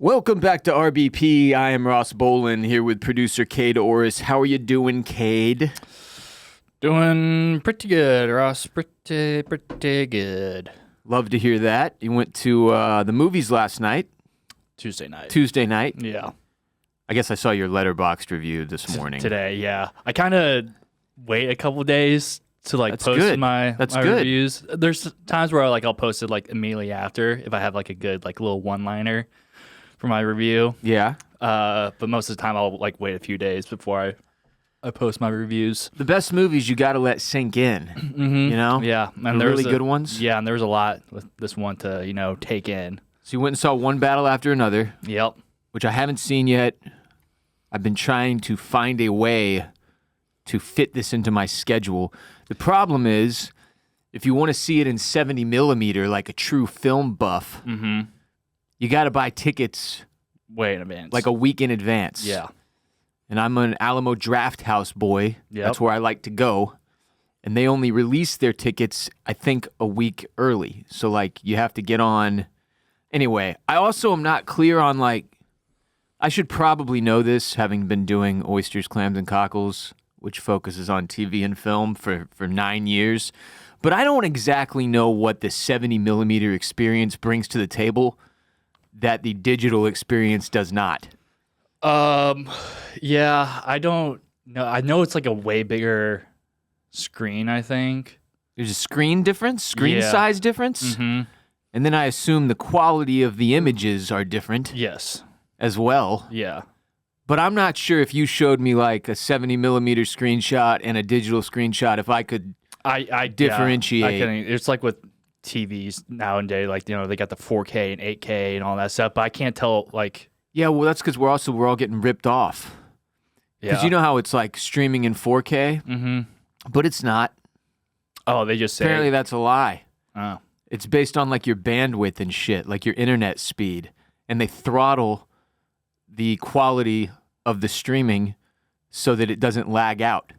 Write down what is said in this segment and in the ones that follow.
Welcome back to RBP. I am Ross Bolen here with producer Kade Orris. How are you doing, Kade? Doing pretty good, Ross. Pretty good. Love to hear that. You went to the movies last night. Tuesday night. Yeah. I guess I saw your Letterboxd review this morning. Today, yeah. I kind of wait a couple days to That's post good. my That's my good. reviews. There's times where I'll post it immediately after if I have a good little one-liner for my review. Yeah. But most of the time I'll wait a few days before I post my reviews. The best movies you got to let sink in. Mm-hmm. You know? Yeah. And the really good ones. Yeah, and there was a lot with this one to, take in. So you went and saw one battle after another. Yep. Which I haven't seen yet. I've been trying to find a way to fit this into my schedule. The problem is, if you want to see it in 70 millimeter like a true film buff, you got to buy tickets way in advance. a week in advance. Yeah. And I'm an Alamo Draft House boy. Yep. That's where I like to go. And they only release their tickets, I think, a week early. So, you have to get on. Anyway, I also am not clear on, I should probably know this, having been doing Oysters, Clams, and Cockles, which focuses on TV and film for 9 years. But I don't exactly know what the 70 millimeter experience brings to the table that the digital experience does not. Yeah, I don't know. I know it's a way bigger screen, I think. There's a screen difference, screen size difference. Mm-hmm. And then I assume the quality of the images are different Yes. as well. Yeah. But I'm not sure if you showed me a 70 millimeter screenshot and a digital screenshot, if I could I differentiate. Yeah, it's with TVs nowadays, they got the 4K and 8K and all that stuff, but I can't tell Yeah, well, that's because we're all getting ripped off. Because yeah. you know how it's streaming in 4K, Mm-hmm. but it's not. Oh, they just say Apparently that's a lie. Oh. It's based on your bandwidth and shit, your internet speed. And they throttle the quality of the streaming so that it doesn't lag out.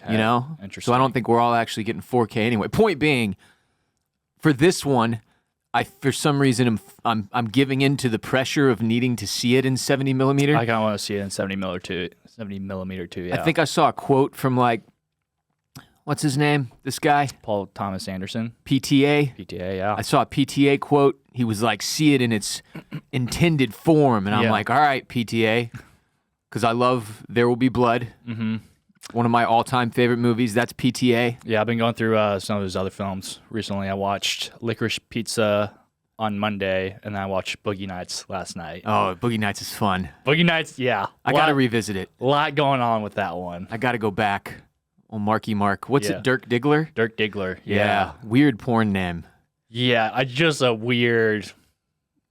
Okay. You know? Interesting. So I don't think we're all actually getting 4K anyway. Point being, for this one, for some reason I'm giving in to the pressure of needing to see it in 70 millimeter. I kind of want to see it in 70 millimeter too. Yeah. I think I saw a quote from what's his name? This guy? Paul Thomas Anderson. PTA. PTA, yeah. I saw a PTA quote. He was see it in its intended form. And I'm Yeah. all right, PTA. Because I love There Will Be Blood. Mm-hmm. One of my all-time favorite movies. That's PTA. Yeah, I've been going through some of his other films recently. I watched Licorice Pizza on Monday, and then I watched Boogie Nights last night. Oh, Boogie Nights is fun. Boogie Nights, yeah. I got to revisit it. A lot going on with that one. I got to go back. Oh, Marky Mark. What's Yeah. it, Dirk Diggler? Dirk Diggler, yeah. Weird porn name. Yeah, just a weird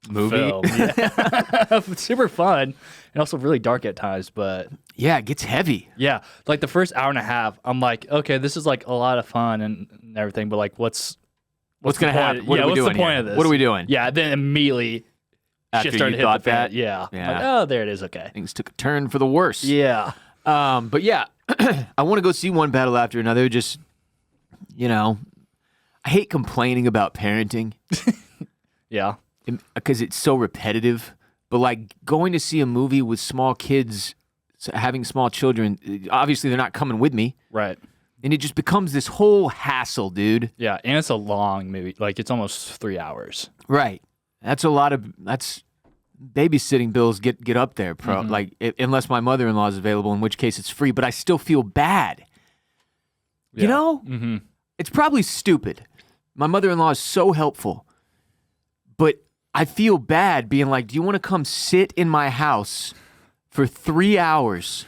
Movie? film. Yeah. Super fun, and also really dark at times, but... Yeah, it gets heavy. Yeah, the first hour and a half, I'm okay, this is a lot of fun and everything, but what's going to happen? What are we what's doing the point here? of this? What are we doing? Yeah, then immediately After shit started you to hit thought the fan. that? Yeah. Yeah. Oh, there it is, okay. Things took a turn for the worse. Yeah. But yeah, I want to go see one battle after another. Just, I hate complaining about parenting Yeah. because it's so repetitive. But going to see a movie with small kids, having small children, obviously they're not coming with me. Right. And it just becomes this whole hassle, dude. Yeah, and it's a long movie. It's almost 3 hours. Right. That's babysitting bills get up there, unless my mother-in-law is available, in which case it's free, but I still feel bad. Yeah. You know? Mm-hmm. It's probably stupid. My mother-in-law is so helpful, but I feel bad being do you want to come sit in my house for 3 hours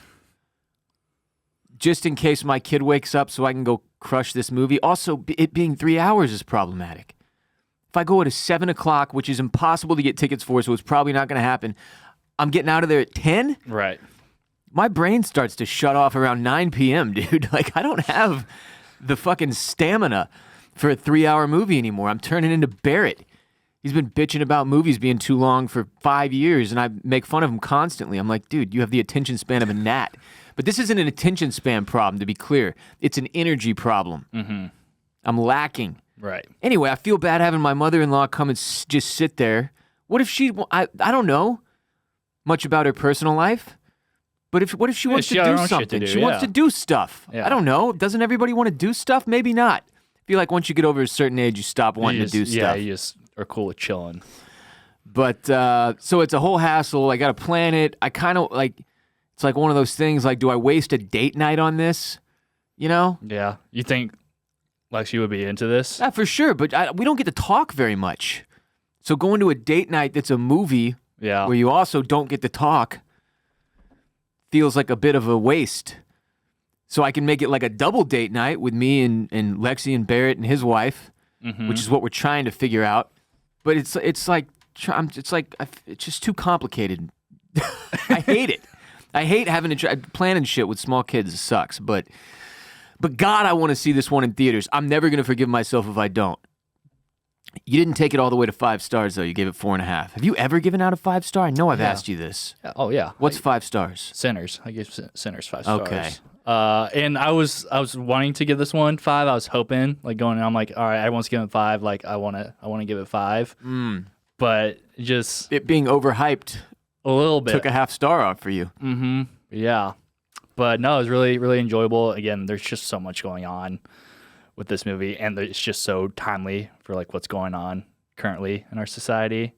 just in case my kid wakes up so I can go crush this movie? Also, it being 3 hours is problematic. If I go at 7 o'clock, which is impossible to get tickets for, so it's probably not going to happen, I'm getting out of there at 10? Right. My brain starts to shut off around 9 p.m., dude. I don't have the fucking stamina for a 3-hour movie anymore. I'm turning into Barrett. He's been bitching about movies being too long for 5 years, and I make fun of him constantly. I'm like, dude, you have the attention span of a gnat. But this isn't an attention span problem, to be clear. It's an energy problem. Mm-hmm. I'm lacking. Right. Anyway, I feel bad having my mother-in-law come and just sit there. What if she? I don't know much about her personal life, but what if she wants to do something? She wants to do stuff. Yeah. I don't know. Doesn't everybody want to do stuff? Maybe not. I feel like once you get over a certain age, you stop wanting to do stuff. Yeah, you just are cool with chilling. But so it's a whole hassle. I got to plan it. I kind of like. It's like one of those things. Like, do I waste a date night on this? You know? Yeah. You think Lexi would be into this? Yeah, for sure. But we don't get to talk very much. So going to a date night that's a movie where you also don't get to talk feels like a bit of a waste. So I can make it like a double date night with me and Lexi and Barrett and his wife, which is what we're trying to figure out. But it's just too complicated. I hate it. I hate having to try planning shit with small kids. It sucks. But God, I want to see this one in theaters. I'm never going to forgive myself if I don't. You didn't take it all the way to 5 stars, though. You gave it 4.5. Have you ever given out a 5-star? I know I've asked you this. Oh, yeah. What's 5 stars? Sinners. I gave Sinners 5 stars. Okay. And I was wanting to give this one 5. I was hoping, like going, I'm like, all right, everyone's giving it 5. Like I want to give it 5. But just it being overhyped. A little bit. Took a half star off for you. Mm-hmm. Yeah. But no, it was really, really enjoyable. Again, there's just so much going on with this movie, and it's just so timely for like what's going on currently in our society.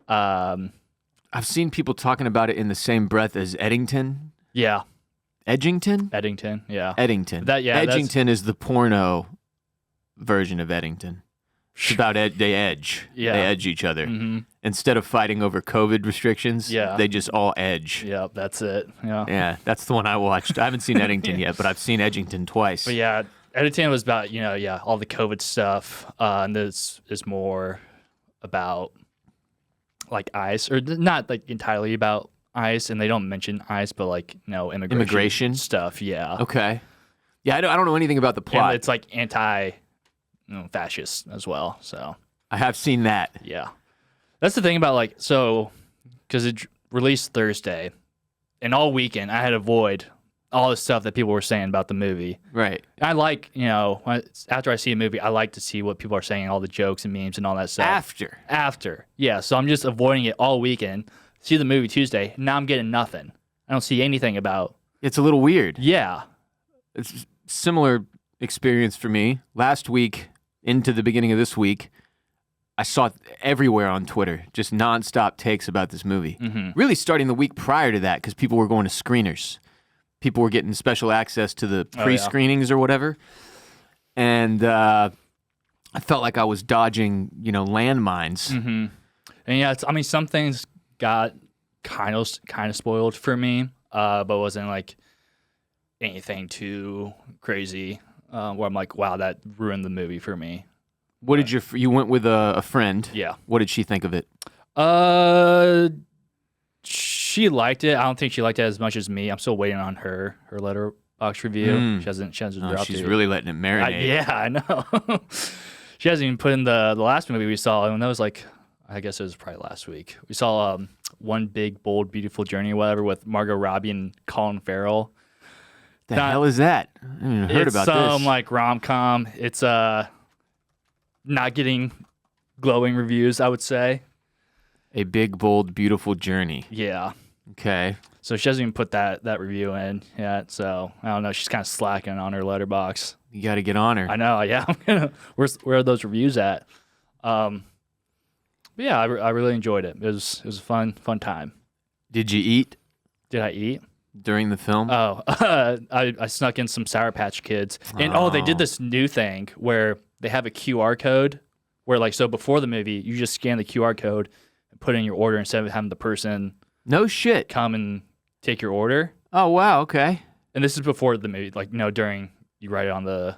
I've seen people talking about it in the same breath as Eddington. Yeah. Edgington? Eddington, yeah. Eddington. Edgington is the porno version of Eddington. It's about they edge. Yeah. They edge each other. Mm-hmm. Instead of fighting over COVID restrictions, they just all edge. Yeah, that's it. Yeah. Yeah, that's the one I watched. I haven't seen Eddington yet, but I've seen Edgington twice. But yeah, Eddington was about, all the COVID stuff. And this is more about like ICE, or not like entirely about ICE, and they don't mention ICE, but like, immigration stuff. Yeah. Okay. Yeah, I don't know anything about the plot. And it's like fascist as well. So I have seen that. Yeah. That's the thing about because it released Thursday, and all weekend I had to avoid all the stuff that people were saying about the movie. Right. I like, after I see a movie, I like to see what people are saying, all the jokes and memes and all that stuff. After. Yeah. So I'm just avoiding it all weekend. See the movie Tuesday. Now I'm getting nothing. I don't see anything about. It's a little weird. Yeah. It's similar experience for me. Last week into the beginning of this week, I saw it everywhere on Twitter, just nonstop takes about this movie. Mm-hmm. Really starting the week prior to that, because people were going to screeners. People were getting special access to the pre-screenings or whatever. And I felt like I was dodging, landmines. Mm-hmm. And some things got kind of spoiled for me, but wasn't like anything too crazy where I'm like, wow, that ruined the movie for me. What did you went with a friend? Yeah. What did she think of it? She liked it. I don't think she liked it as much as me. I'm still waiting on her Letterboxd review. She hasn't dropped she's it. really letting it marinate. I know. She hasn't even put in the last movie we saw, and that was like, I guess it was probably last week. We saw One Big Bold Beautiful Journey or whatever with Margot Robbie and Colin Farrell. The hell is that? I haven't even heard about this. It's some like rom-com. It's not getting glowing reviews, I would say. A Big Bold Beautiful Journey. Yeah. Okay. So she hasn't even put that review in yet. So I don't know. She's kind of slacking on her letterbox. You got to get on her. I know. Yeah. Where are those reviews at? But yeah, I really enjoyed it. It was a fun time. Did you eat? Did I eat during the film? Oh, I snuck in some Sour Patch Kids, and they did this new thing where they have a QR code where so before the movie you just scan the QR code and put in your order instead of having the person come and take your order. Oh wow, okay. And this is before the movie, during you write it on the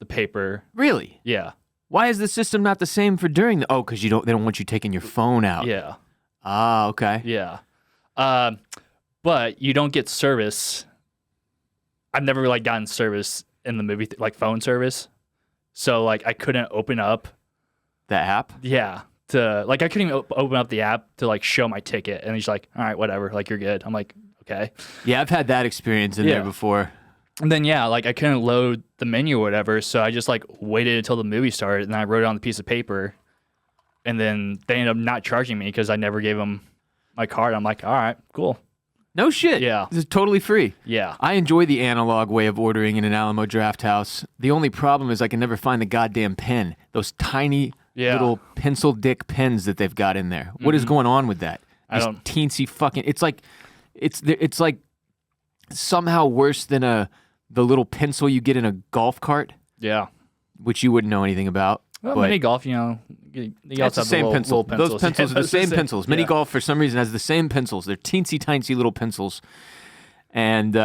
paper. Really? Yeah. Why is the system not the same for during the? Oh, because they don't want you taking your phone out. Yeah. Ah, okay. Yeah. But you don't get service. I've never gotten service in the movie, phone service. So I couldn't open up the app. Yeah. I couldn't even open up the app to show my ticket, and he's like, all right, whatever, you're good. I'm like, okay. Yeah, I've had that experience in there before. And then I couldn't load the menu or whatever, so I just waited until the movie started, and I wrote it on the piece of paper, And then they ended up not charging me because I never gave them my card. I'm like, all right, cool. No shit. Yeah. This is totally free. Yeah. I enjoy the analog way of ordering in an Alamo Draft House. The only problem is I can never find the goddamn pen. Those tiny little pencil dick pens that they've got in there. What is going on with that? I This don't- teensy fucking. It's like somehow worse than the little pencil you get in a golf cart, Yeah. which you wouldn't know anything about. Well, but mini golf, you that's also the have same little, pencil. little pencils. Those pencils Yeah, are the same that's pencils. Mini yeah. golf for some reason has the same pencils. They're teensy tiny little pencils. And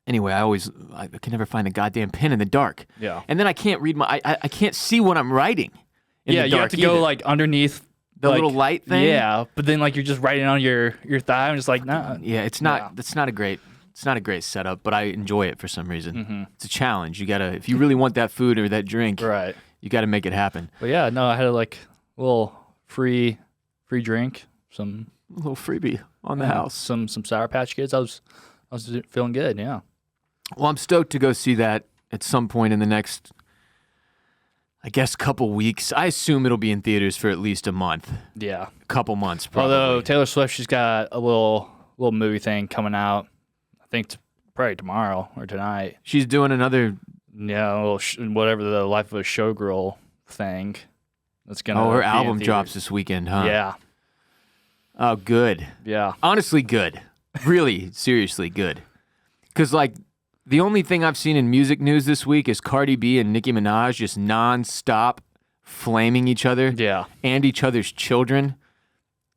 anyway, I can never find the goddamn pen in the dark. Yeah. And then I can't read I can't see what I'm writing. In Yeah, the you dark have to go either. like underneath the like, little light thing. Yeah, but then like you're just writing on your thigh. I'm just like, nah. Yeah, it's not. Yeah. That's not a great. It's not a great setup, but I enjoy it for some reason. Mm-hmm. It's a challenge. You gotta, if you really want that food or that drink, Right. you gotta make it happen. But yeah, no, I had like a little free drink, some A little freebie on the house. some Sour Patch Kids. I was feeling good. Yeah. Well, I'm stoked to go see that at some point in the next, I guess, couple weeks. I assume it'll be in theaters for at least a month, Yeah. a couple months probably. Although Taylor Swift, she's got a little movie thing coming out. I think probably tomorrow or tonight. She's doing another. Yeah, a little whatever the Life of a Showgirl thing. That's gonna. Oh, her be in album theaters. drops this weekend, huh? Yeah. Oh, good. Yeah. Honestly, good. Really, seriously, good. Because, like, the only thing I've seen in music news this week is Cardi B and Nicki Minaj just nonstop flaming each other Yeah. and each other's children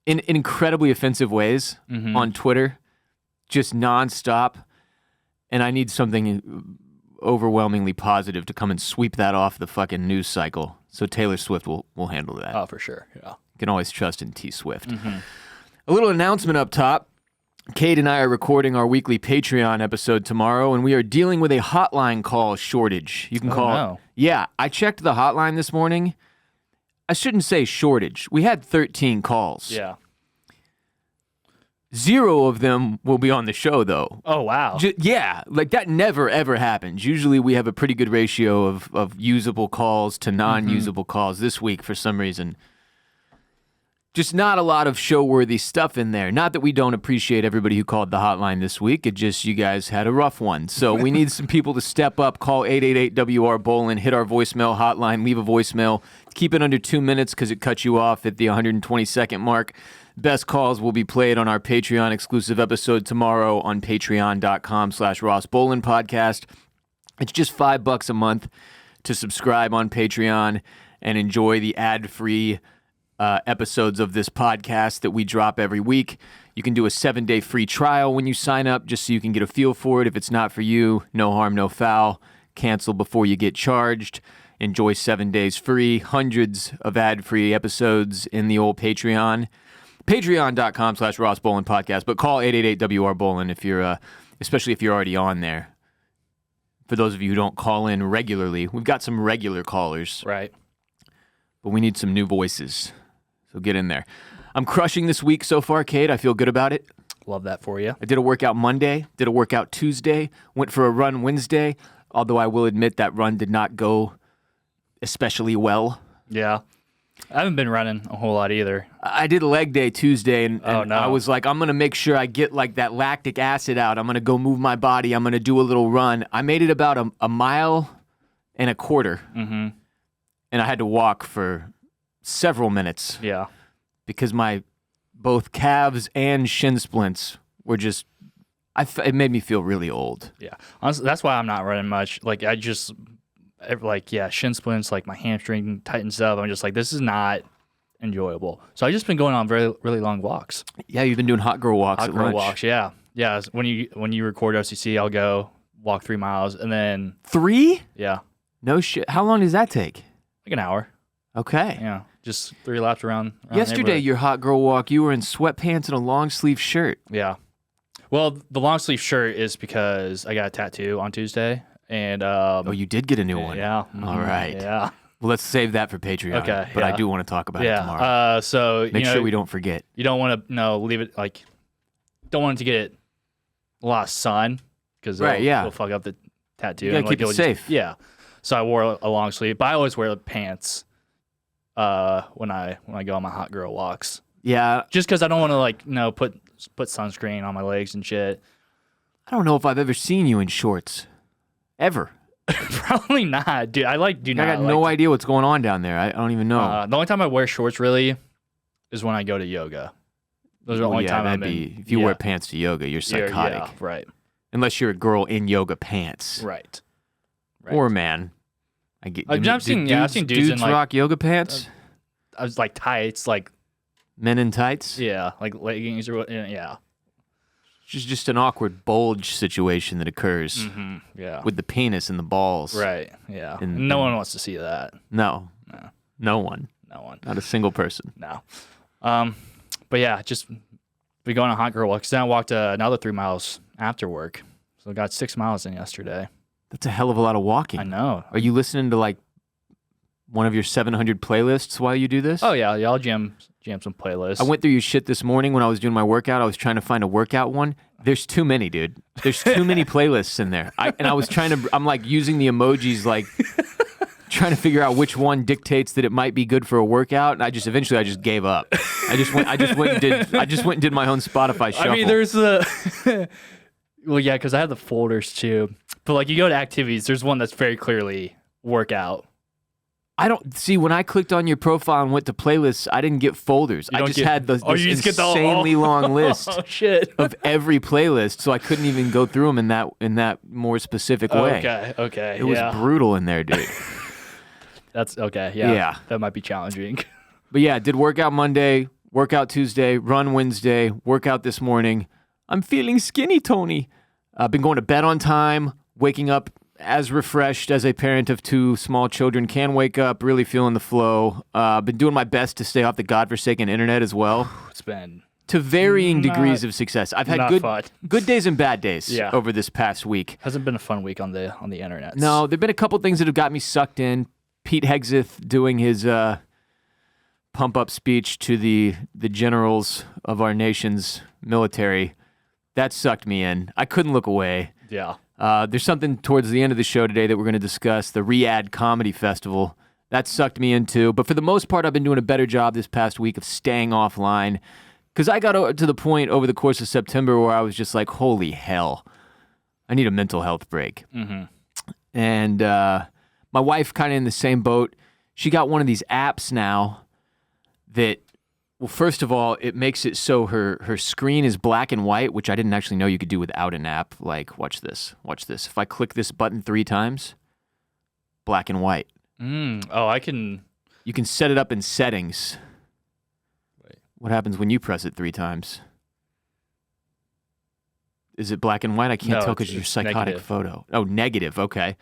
in incredibly offensive ways Mm-hmm. on Twitter. Just nonstop. And I need something overwhelmingly positive to come and sweep that off the fucking news cycle. So Taylor Swift will handle that. Oh, for sure. Yeah. You can always trust in T Swift. Mm-hmm. A little announcement up top. Kade and I are recording our weekly Patreon episode tomorrow, and we are dealing with a hotline call shortage. You can call. no. Yeah, I checked the hotline this morning. I shouldn't say shortage. We had 13 calls. Yeah. 0 of them will be on the show, though. Oh, wow. Yeah, like that never, ever happens. Usually we have a pretty good ratio of usable calls to non-usable calls. This week, for some reason, just not a lot of show-worthy stuff in there. Not that we don't appreciate everybody who called the hotline this week. It just, you guys had a rough one. So we need some people to step up. Call 888-WR-BOLEN, hit our voicemail hotline, leave a voicemail. Keep it under 2 minutes because it cuts you off at the 120-second mark. Best calls will be played on our Patreon exclusive episode tomorrow on patreon.com/Ross Bolen podcast. It's just $5 a month to subscribe on Patreon and enjoy the ad-free episodes of this podcast that we drop every week. You can do a 7-day free trial when you sign up just so you can get a feel for it. If it's not for you, no harm, no foul. Cancel before you get charged. Enjoy 7 days free. Hundreds of ad-free episodes in the old Patreon. Patreon.com/Ross Bolen podcast, but call 888-WR-BOLEN if you're, especially if you're already on there. For those of you who don't call in regularly, we've got some regular callers, Right. but we need some new voices. So get in there. I'm crushing this week so far, Kade. I feel good about it. Love that for you. I did a workout Monday, did a workout Tuesday, went for a run Wednesday, although I will admit that run did not go especially well. Yeah. I haven't been running a whole lot either. I did a leg day Tuesday, and Oh, no. I was like, I'm going to make sure I get like that lactic acid out. I'm going to go move my body. I'm going to do a little run. I made it about a mile and a quarter, Mm-hmm. and I had to walk for several minutes Yeah. because my both calves and shin splints were just, it made me feel really old. Yeah. Honestly, that's why I'm not running much. Like, I just, like, yeah, shin splints, like my hamstring tightens up. I'm just like, this is not enjoyable. So I've just been going on really long walks. Yeah, you've been doing hot girl walks Hot at girl lunch. walks, yeah. Yeah. When you record OCC, I'll go walk 3 miles and then, 3? yeah, No shit. How long does that take? like an hour. Okay. Yeah. Just 3 laps around the Yesterday, neighborhood. your hot girl walk, you were in sweatpants and a long sleeve shirt. Yeah. Well, the long sleeve shirt is because I got a tattoo on Tuesday. And Oh, you did get a new one. yeah. All right. Yeah. Well, let's save that for Patreon. Okay, But I yeah. do want to talk about it tomorrow. Yeah. So Make sure we don't forget. You don't want to leave it like. Don't want it to get a lot of sun because Right, yeah. it'll fuck up the tattoo. You gotta and, keep it it'll safe. yeah. So I wore a long sleeve, but I always wear pants when I go on my hot girl walks. Yeah. Just because I don't want to put sunscreen on my legs and shit. I don't know if I've ever seen you in shorts. Ever. Probably not, dude. I got no idea what's going on down there. I don't even know. The only time I wear shorts really is when I go to yoga. Those are the only time if you wear pants to yoga, you're psychotic. Yeah, right. Unless you're a girl in yoga pants. Right. Or a man. I've seen dudes in rock yoga pants. I was like tights, like men in tights. Yeah, like leggings or yeah. It's just an awkward bulge situation that occurs. Yeah. With the penis and the balls. Right. Yeah. No one wants to see that. No. No one. Not a single person. No. But yeah, just we go on a hot girl walk. Then I walked another 3 miles after work, so I got 6 miles in yesterday. That's a hell of a lot of walking. I know. Are you listening to like one of your 700 playlists while you do this? Oh yeah, I'll jam some playlists. I went through your shit this morning when I was doing my workout. I was trying to find a workout one. There's too many, dude. There's too many playlists in there. I'm like using the emojis, like trying to figure out which one dictates that it might be good for a workout. And eventually I just gave up. I just went and did my own Spotify shuffle. I mean, there's the well, yeah, because I have the folders too. But like you go to activities, there's one that's very clearly workout. I don't see when I clicked on your profile and went to playlists, I didn't get folders. I just had this insanely long list of every playlist, so I couldn't even go through them in that more specific way. Okay. It was brutal in there, dude. That's okay. Yeah. That might be challenging. But yeah, did workout Monday, workout Tuesday, run Wednesday, workout this morning. I'm feeling skinny, Tony. I've been going to bed on time, waking up as refreshed as a parent of 2 small children can wake up, really feeling the flow. Been doing my best to stay off the godforsaken internet as well. It's been to varying degrees of success. I've had good days and bad days over this past week. Hasn't been a fun week on the internet. No, there've been a couple things that have got me sucked in. Pete Hegseth doing his pump up speech to the generals of our nation's military. That sucked me in. I couldn't look away. Yeah. There's something towards the end of the show today that we're going to discuss, the Riyadh Comedy Festival. That sucked me in too. But for the most part, I've been doing a better job this past week of staying offline. Because I got to the point over the course of September where I was just like, holy hell, I need a mental health break. And my wife kind of in the same boat. She got one of these apps now that, well, first of all, it makes it so her screen is black and white, which I didn't actually know you could do without an app. Like, watch this. If I click this button 3 times, black and white. Oh, I can... You can set it up in settings. Wait. What happens when you press it 3 times? Is it black and white? I can't tell because your psychotic negative. Photo. Oh, negative. Okay.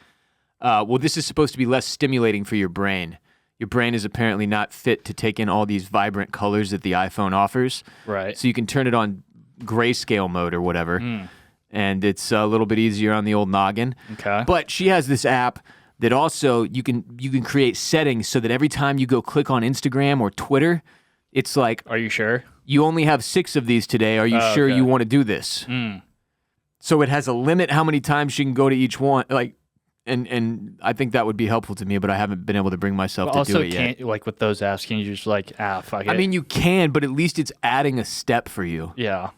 Well, this is supposed to be less stimulating for your brain. Your brain is apparently not fit to take in all these vibrant colors that the iPhone offers. Right. So you can turn it on grayscale mode or whatever, and it's a little bit easier on the old noggin. Okay. But she has this app that also you can create settings so that every time you go click on Instagram or Twitter, it's like, are you sure? You only have 6 of these today. Are you sure you want to do this? So it has a limit how many times she can go to each one. Like, and I think that would be helpful to me, but I haven't been able to bring myself to do it yet. Like with those apps, can you just like, fuck it? I mean, you can, but at least it's adding a step for you. Yeah.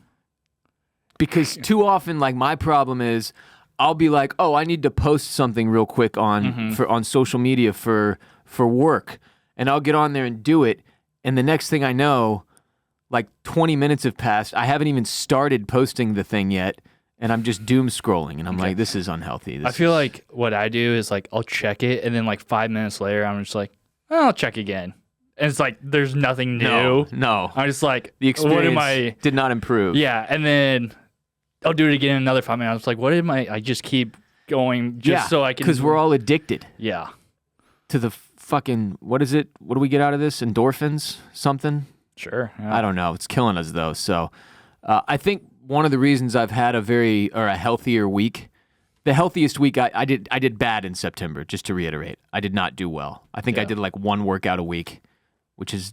Because too often, like my problem is, I'll be like, oh, I need to post something real quick on social media for work, and I'll get on there and do it, and the next thing I know, like 20 minutes have passed. I haven't even started posting the thing yet. And I'm just doom scrolling, and I'm like, this is unhealthy. I feel like what I do is like, I'll check it, and then like 5 minutes later, I'm just like, I'll check again. And it's like, there's nothing new. No. I'm just like, the experience did not improve. Yeah, and then I'll do it again in another 5 minutes. Like, what am I just keep going just so I can. Because we're all addicted. Yeah. To the fucking, what is it? What do we get out of this? Endorphins? Something? Sure. Yeah. I don't know. It's killing us, though. So I think one of the reasons I've had a healthier week, the healthiest week I did bad in September, just to reiterate. I did not do well. I think I did like 1 workout a week, which is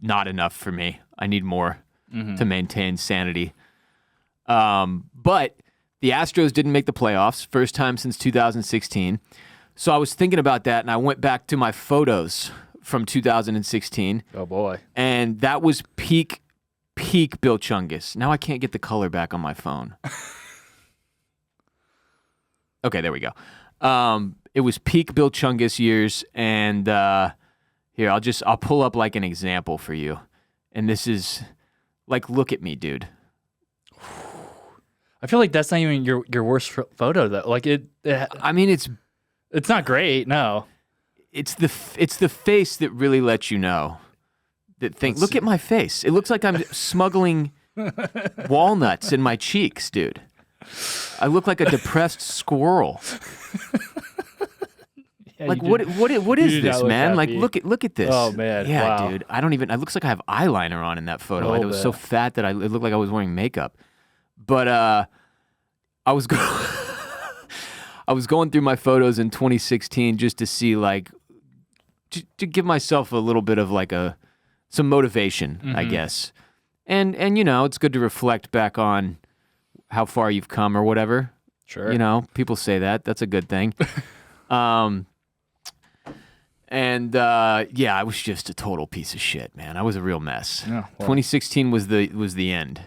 not enough for me. I need more to maintain sanity. But the Astros didn't make the playoffs, first time since 2016. So I was thinking about that, and I went back to my photos from 2016. Oh boy. And that was peak Bill Chungus. Now I can't get the color back on my phone. Okay, there we go. It was peak Bill Chungus years, and here I'll pull up like an example for you. And this is like, look at me, dude. I feel like that's not even your worst photo though. Like I mean, it's not great. No. It's the face that really lets you know. Look at my face. It looks like I'm smuggling walnuts in my cheeks, dude. I look like a depressed squirrel. Yeah, like what is this, man? Like look at this. Oh man. Yeah, wow. dude. I don't even. It looks like I have eyeliner on in that photo. I was so fat that it looked like I was wearing makeup. But I was going through my photos in 2016 just to see like to give myself a little bit of like some motivation, I guess. And you know, it's good to reflect back on how far you've come or whatever. Sure. You know, people say that. That's a good thing. Yeah, I was just a total piece of shit, man. I was a real mess. Yeah, well, 2016 was the end.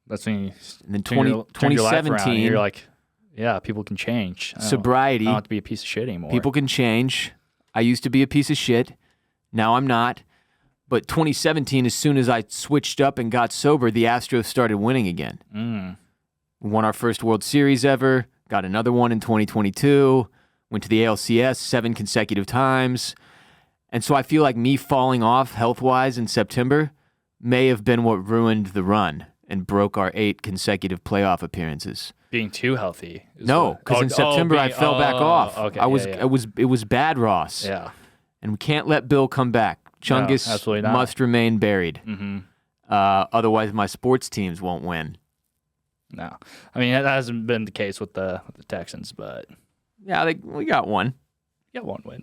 That's when you And then turn your life around 2017, and you're like, yeah, people can change. sobriety. I don't have to be a piece of shit anymore. People can change. I used to be a piece of shit. Now I'm not. But 2017, as soon as I switched up and got sober, the Astros started winning again. We won our first World Series ever. Got another one in 2022. Went to the ALCS 7 consecutive times. And so I feel like me falling off health-wise in September may have been what ruined the run and broke our 8 consecutive playoff appearances. Being too healthy. No, because in September I fell back off. Okay, It was bad, Ross. Yeah. And we can't let Bill come back. Chungus absolutely not. must remain buried. Mm-hmm. Otherwise, my sports teams won't win. No. I mean, that hasn't been the case with the Texans, but Yeah, we got one. you got one win.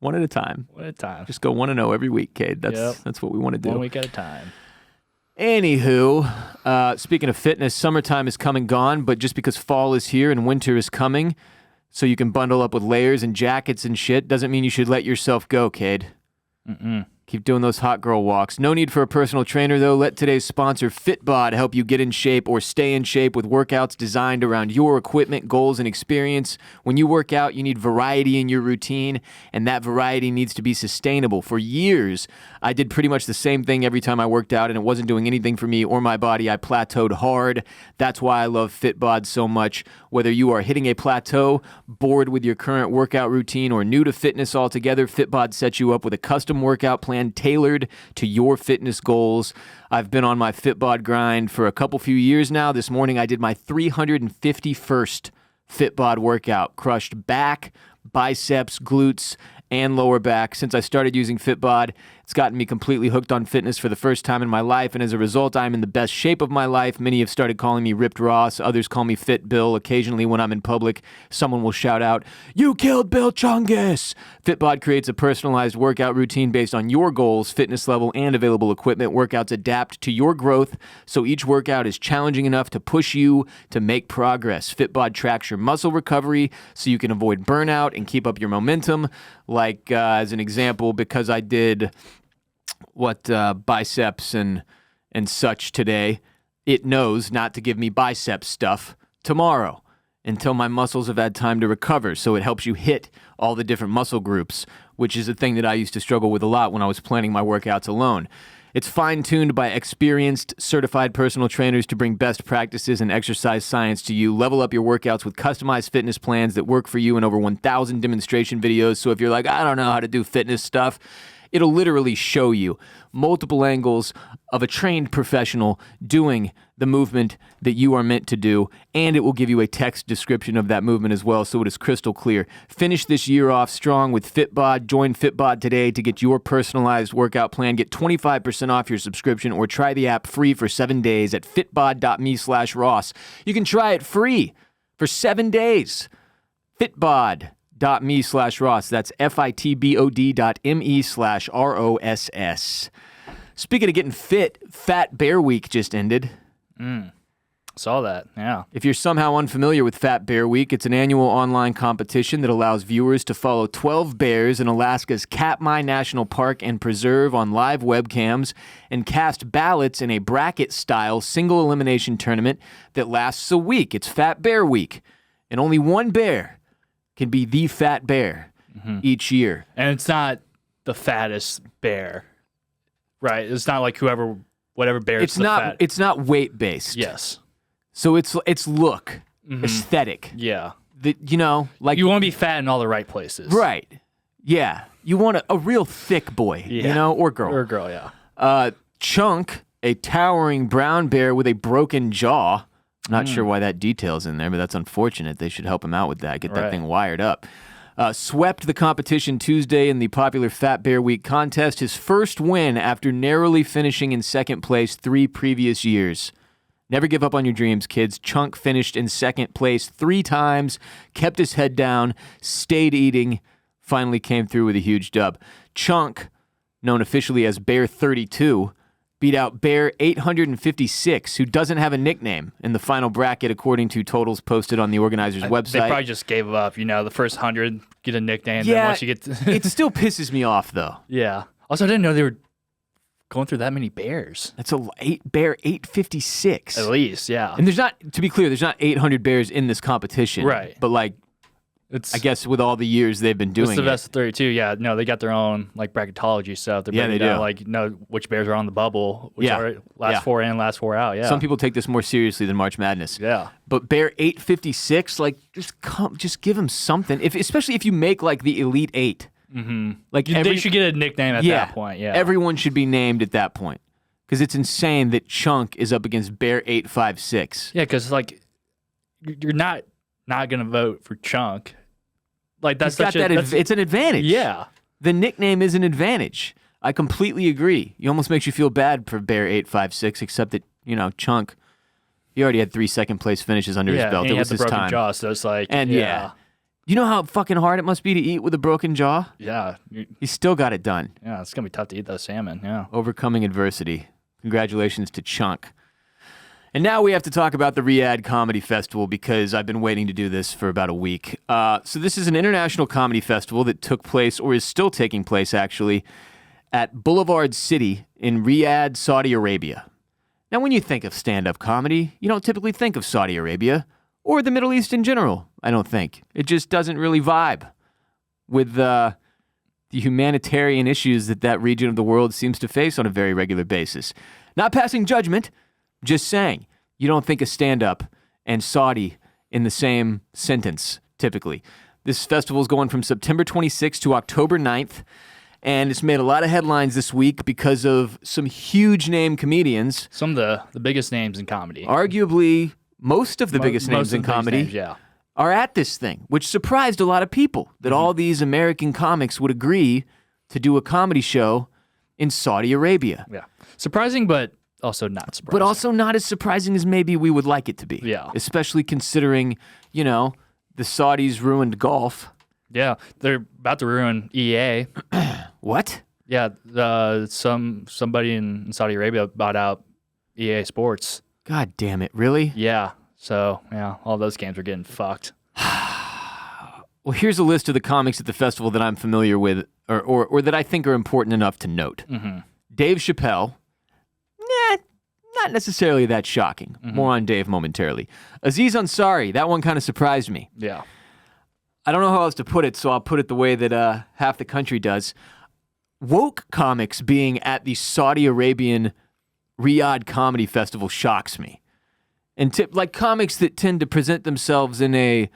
One at a time. One at a time. Just go 1-0 every week, Cade. That's what we want to do. 1 week at a time. Anywho, speaking of fitness, summertime is come and gone, but just because fall is here and winter is coming, so you can bundle up with layers and jackets and shit, doesn't mean you should let yourself go, Cade. Keep doing those hot girl walks. No need for a personal trainer, though. Let today's sponsor, FitBod, help you get in shape or stay in shape with workouts designed around your equipment, goals, and experience. When you work out, you need variety in your routine, and that variety needs to be sustainable. For years, I did pretty much the same thing every time I worked out, and it wasn't doing anything for me or my body. I plateaued hard. That's why I love FitBod so much. Whether you are hitting a plateau, bored with your current workout routine, or new to fitness altogether, FitBod sets you up with a custom workout plan tailored to your fitness goals. I've been on my FitBod grind for a few years now. This morning I did my 351st FitBod workout. Crushed back, biceps, glutes, and lower back. Since I started using FitBod, it's gotten me completely hooked on fitness for the first time in my life, and as a result, I'm in the best shape of my life. Many have started calling me Ripped Ross. Others call me Fit Bill. Occasionally, when I'm in public, someone will shout out, "You killed Bill Chungus!" FitBod creates a personalized workout routine based on your goals, fitness level, and available equipment. Workouts adapt to your growth, so each workout is challenging enough to push you to make progress. FitBod tracks your muscle recovery so you can avoid burnout and keep up your momentum. Like, as an example, because I did biceps and such today, it knows not to give me bicep stuff tomorrow until my muscles have had time to recover. So it helps you hit all the different muscle groups, which is a thing that I used to struggle with a lot when I was planning my workouts alone. It's fine-tuned by experienced, certified personal trainers to bring best practices and exercise science to you. Level up your workouts with customized fitness plans that work for you in over 1,000 demonstration videos. So if you're like, I don't know how to do fitness stuff, it'll literally show you multiple angles of a trained professional doing the movement that you are meant to do, and it will give you a text description of that movement as well, so it is crystal clear. Finish this year off strong with FitBod. Join FitBod today to get your personalized workout plan. Get 25% off your subscription or try the app free for 7 days at fitbod.me/Ross. You can try it free for 7 days. FitBod.me/Ross. That's FITBOD.me/ROSS. Speaking of getting fit, Fat Bear Week just ended. Saw that. Yeah. If you're somehow unfamiliar with Fat Bear Week, it's an annual online competition that allows viewers to follow 12 bears in Alaska's Katmai National Park and Preserve on live webcams and cast ballots in a bracket-style single-elimination tournament that lasts a week. It's Fat Bear Week, and only one bear can be the fat bear each year. And it's not the fattest bear, right? It's not like whatever bear. It's not. It's not weight-based. Yes. So it's look, aesthetic. Yeah. Like you want to be fat in all the right places. Right. Yeah. You want a real thick boy, or girl. Or girl, yeah. Chunk, a towering brown bear with a broken jaw. Not sure why that detail's in there, but that's unfortunate. They should help him out with that. Get that thing wired up. Swept the competition Tuesday in the popular Fat Bear Week contest. His first win after narrowly finishing in second place 3 previous years. Never give up on your dreams, kids. Chunk finished in second place 3 times, kept his head down, stayed eating, finally came through with a huge dub. Chunk, known officially as Bear 32, beat out Bear 856, who doesn't have a nickname in the final bracket according to totals posted on the organizer's website. They probably just gave up. The first 100 get a nickname. Yeah, then once you get it still pisses me off, though. Yeah. Also, I didn't know they were going through that many bears. That's Bear 856. At least, yeah. And to be clear, there's not 800 bears in this competition. Right. But I guess with all the years they've been doing it. It's the 32, yeah. No, they got their own bracketology stuff. They're they down, do. Which bears are on the bubble, which are last Yeah. 4 in, last 4 out, yeah. Some people take this more seriously than March Madness. Yeah. But Bear 856, just give him something. Especially if you make the Elite 8. Mm-hmm. They should get a nickname at that point, yeah. Everyone should be named at that point. Because it's insane that Chunk is up against Bear 856. Yeah, because you're not going to vote for Chunk. It's an advantage. Yeah. The nickname is an advantage. I completely agree. It almost makes you feel bad for Bear 856, except that, Chunk, he already had 3 second place finishes under his belt. And it was his broken time. jaw, so it's You know how fucking hard it must be to eat with a broken jaw? Yeah. He still got it done. Yeah, it's going to be tough to eat those salmon, yeah. Overcoming adversity. Congratulations to Chunk. And now we have to talk about the Riyadh Comedy Festival because I've been waiting to do this for about a week. So this is an international comedy festival that took place, or is still taking place actually, at Boulevard City in Riyadh, Saudi Arabia. Now when you think of stand-up comedy, you don't typically think of Saudi Arabia or the Middle East in general, I don't think. It just doesn't really vibe with the humanitarian issues that region of the world seems to face on a very regular basis. Not passing judgment, just saying, you don't think of stand-up and Saudi in the same sentence, typically. This festival is going from September 26th to October 9th, and it's made a lot of headlines this week because of some huge-name comedians. Some of the biggest names in comedy. Arguably, most of the biggest names in comedy are at this thing, which surprised a lot of people, that all these American comics would agree to do a comedy show in Saudi Arabia. Yeah. Surprising, but also not surprising. But also not as surprising as maybe we would like it to be. Yeah. Especially considering, the Saudis ruined golf. Yeah. They're about to ruin EA. What? Yeah. Somebody in Saudi Arabia bought out EA Sports. God damn it. Really? Yeah. So, yeah, all those games are getting fucked. Well, here's a list of the comics at the festival that I'm familiar with or that I think are important enough to note. Mm-hmm. Dave Chappelle. Not necessarily that shocking. Mm-hmm. More on Dave momentarily. Aziz Ansari, that one kind of surprised me. Yeah. I don't know how else to put it, so I'll put it the way that half the country does. Woke comics being at the Saudi Arabian Riyadh Comedy Festival shocks me. And comics that tend to present themselves in a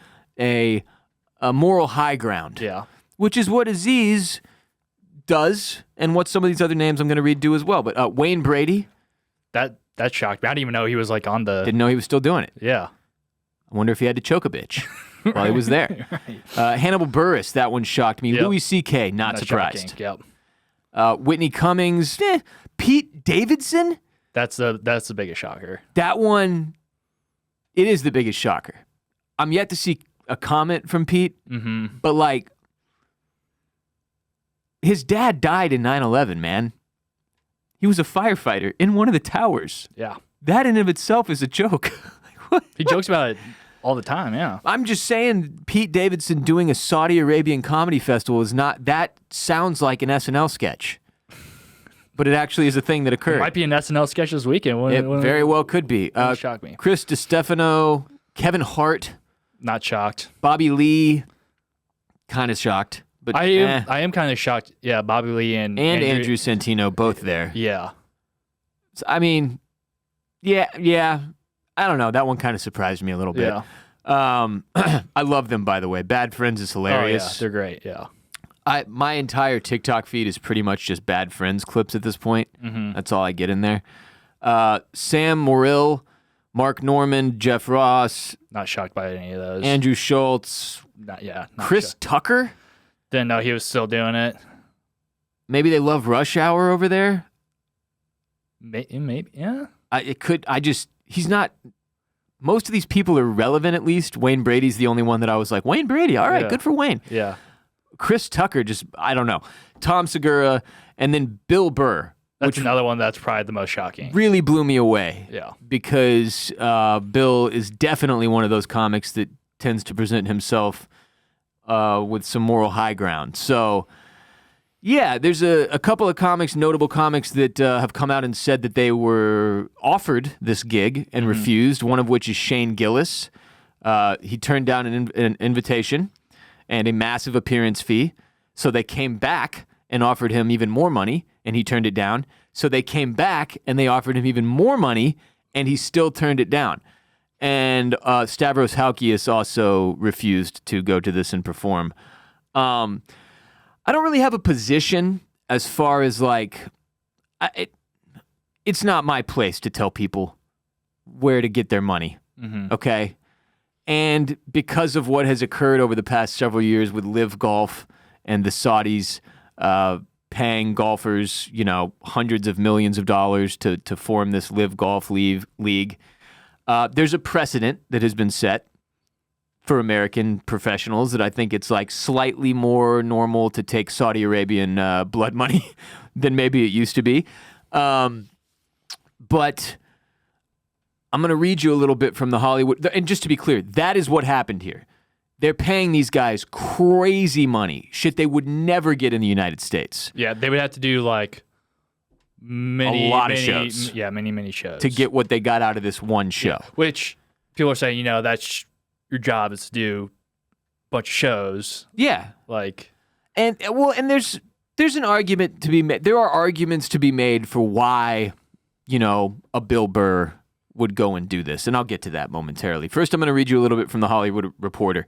moral high ground. Yeah. Which is what Aziz does, and what some of these other names I'm going to read do as well. But Wayne Brady. That shocked me. I didn't even know he was on the... Didn't know he was still doing it. Yeah. I wonder if he had to choke a bitch while he was there. Right. Hannibal Buress, that one shocked me. Yep. Louis C.K., not surprised. Shocking. Yep. Whitney Cummings. Pete Davidson. That's the biggest shocker. That one, it is the biggest shocker. I'm yet to see a comment from Pete, but his dad died in 9/11, man. He was a firefighter in one of the towers. Yeah. That in of itself is a joke. He jokes about it all the time, yeah. I'm just saying Pete Davidson doing a Saudi Arabian comedy festival is not, that sounds like an SNL sketch. But it actually is a thing that occurred. It might be an SNL sketch this weekend. It very well could be. Shock me. Chris DiStefano, Kevin Hart, Not shocked. Bobby Lee, kind of shocked. But I am kind of shocked. Yeah, Bobby Lee and Andrew Santino both there. Yeah. So, I mean, yeah. I don't know. That one kind of surprised me a little bit. Yeah. I love them, by the way. Bad Friends is hilarious. Oh, yeah, they're great. Yeah. My entire TikTok feed is pretty much just Bad Friends clips at this point. Mm-hmm. That's all I get in there. Sam Morrill, Mark Norman, Jeff Ross, Not shocked by any of those. Andrew Schultz, Not Chris shocked. Tucker. Didn't know he was still doing it. Maybe they love Rush Hour over there. Maybe, yeah. He's not. Most of these people are relevant, at least. Wayne Brady's the only one that I was like, Wayne Brady, all right, Yeah. good for Wayne. Yeah. Chris Tucker, I don't know. Tom Segura, and then Bill Burr, That's another one that's probably the most shocking. really blew me away. Yeah. Because Bill is definitely one of those comics that tends to present himself with some moral high ground. So, yeah, there's a couple of notable comics that have come out and said that they were offered this gig and refused, one of which is Shane Gillis. He turned down an invitation and a massive appearance fee. So they came back and offered him even more money, and he turned it down. So they came back and they offered him even more money, and he still turned it down. And Stavros Halkias also refused to go to this and perform. I don't really have a position as far as it's not my place to tell people where to get their money. Okay. And because of what has occurred over the past several years with Live Golf and the Saudis paying golfers, hundreds of millions of dollars to form this Live Golf league, there's a precedent that has been set for American professionals that I think it's slightly more normal to take Saudi Arabian blood money than maybe it used to be. But I'm going to read you a little bit from the Hollywood. And just to be clear, that is what happened here. They're paying these guys crazy money, shit they would never get in the United States. Yeah, they would have to do a lot of shows. Yeah, many shows To get what they got out of this one show. Yeah. Which people are saying, that's your job is to do a bunch of shows. Yeah. And there's an argument to be made. There are arguments to be made for why, a Bill Burr would go and do this, and I'll get to that momentarily. First, I'm going to read you a little bit from the Hollywood Reporter.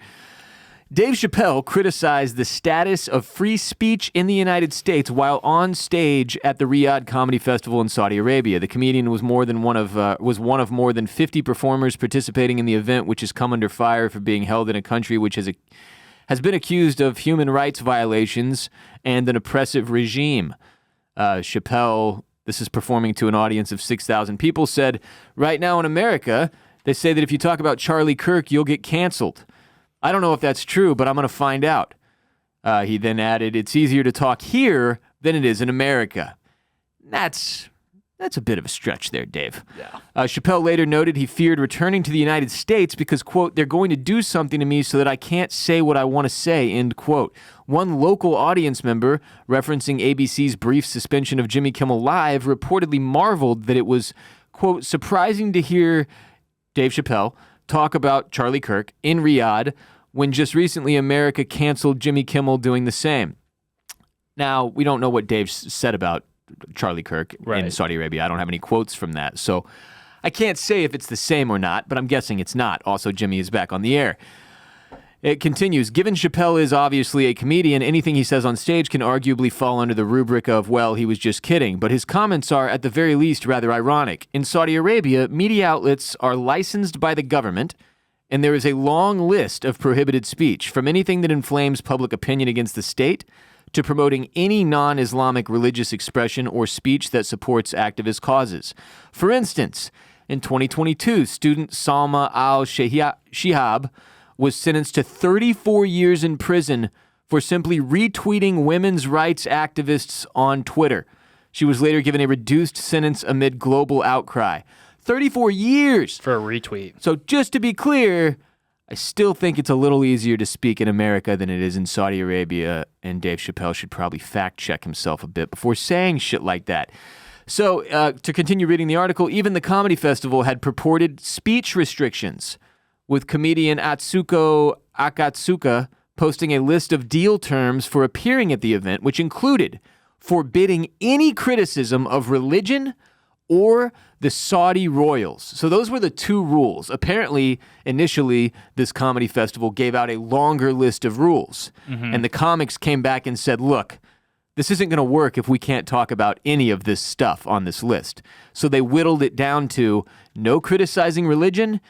Dave Chappelle criticized the status of free speech in the United States while on stage at the Riyadh Comedy Festival in Saudi Arabia. The comedian was one of more than 50 performers participating in the event, which has come under fire for being held in a country which has been accused of human rights violations and an oppressive regime. Chappelle, this is performing to an audience of 6,000 people, said, "Right now in America, they say that if you talk about Charlie Kirk, you'll get canceled. I don't know if that's true, but I'm going to find out." He then added, "It's easier to talk here than it is in America." That's a bit of a stretch there, Dave. Yeah. Chappelle later noted he feared returning to the United States because, quote, "they're going to do something to me so that I can't say what I want to say," end quote. One local audience member, referencing ABC's brief suspension of Jimmy Kimmel Live, reportedly marveled that it was, quote, "surprising to hear Dave Chappelle talk about Charlie Kirk in Riyadh when just recently America canceled Jimmy Kimmel doing the same." Now, we don't know what Dave said about Charlie Kirk in Saudi Arabia. I don't have any quotes from that. So I can't say if it's the same or not, but I'm guessing it's not. Also, Jimmy is back on the air. It continues, "Given Chappelle is obviously a comedian, anything he says on stage can arguably fall under the rubric of, well, he was just kidding. But his comments are, at the very least, rather ironic. In Saudi Arabia, media outlets are licensed by the government, and there is a long list of prohibited speech, from anything that inflames public opinion against the state to promoting any non-Islamic religious expression or speech that supports activist causes. For instance, in 2022, student Salma al-Shihab was sentenced to 34 years in prison for simply retweeting women's rights activists on Twitter. She was later given a reduced sentence amid global outcry. 34 years. For a retweet. So just to be clear, I still think it's a little easier to speak in America than it is in Saudi Arabia, and Dave Chappelle should probably fact check himself a bit before saying shit like that. So to continue reading the article, even the comedy festival had purported speech restrictions, with comedian Atsuko Akatsuka posting a list of deal terms for appearing at the event, which included forbidding any criticism of religion or the Saudi royals. So those were the two rules. Apparently, initially, this comedy festival gave out a longer list of rules. And the comics came back and said, look, this isn't going to work if we can't talk about any of this stuff on this list. So they whittled it down to no criticizing religion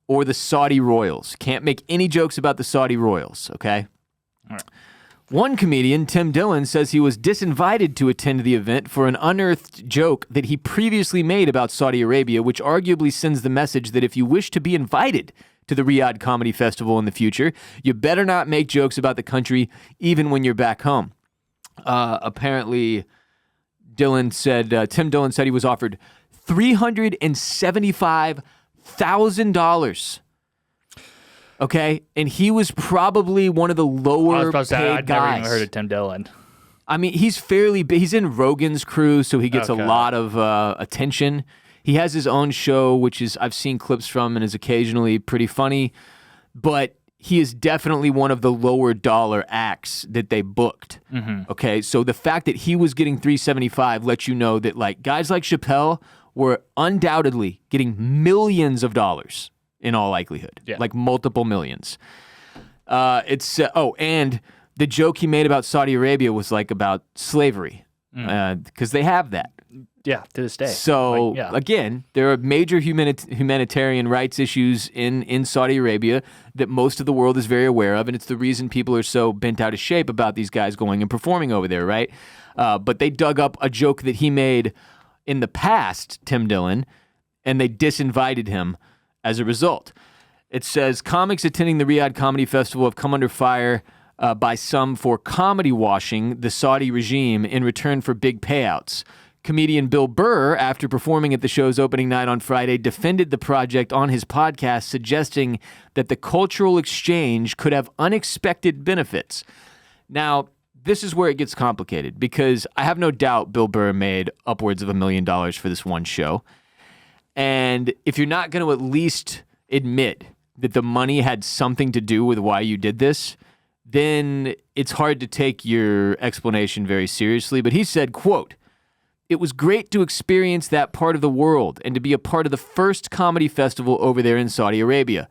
or the Saudi royals. Can't make any jokes about the Saudi royals, okay? All right. One comedian, Tim Dillon, says he was disinvited to attend the event for an unearthed joke that he previously made about Saudi Arabia, which arguably sends the message that if you wish to be invited to the Riyadh Comedy Festival in the future, you better not make jokes about the country even when you're back home. Apparently, Tim Dillon said he was offered $375,000. Okay, and he was probably one of the lower paid I'd guys. never even heard of Tim Dillon. I mean, he's fairly big. He's in Rogan's crew, so he gets a lot of attention. He has his own show, which is I've seen clips from and is occasionally pretty funny, but he is definitely one of the lower dollar acts that they booked. Okay, so the fact that he was getting $375 lets you know that like guys like Chappelle were undoubtedly getting millions of dollars. In all likelihood, like multiple millions. And the joke he made about Saudi Arabia was like about slavery, because they have that. Yeah, to this day. So again, there are major humanitarian rights issues in Saudi Arabia that most of the world is very aware of, and it's the reason people are so bent out of shape about these guys going and performing over there, right? But they dug up a joke that he made in the past, Tim Dillon, and they disinvited him as a result. It says, comics attending the Riyadh Comedy Festival have come under fire by some for comedy washing the Saudi regime in return for big payouts. Comedian Bill Burr, after performing at the show's opening night on Friday, defended the project on his podcast, suggesting that the cultural exchange could have unexpected benefits. Now, this is where it gets complicated, because I have no doubt Bill Burr made upwards of $1 million for this one show. And if you're not going to at least admit that the money had something to do with why you did this, then it's hard to take your explanation very seriously. But he said, quote, "It was great to experience that part of the world and to be a part of the first comedy festival over there in Saudi Arabia.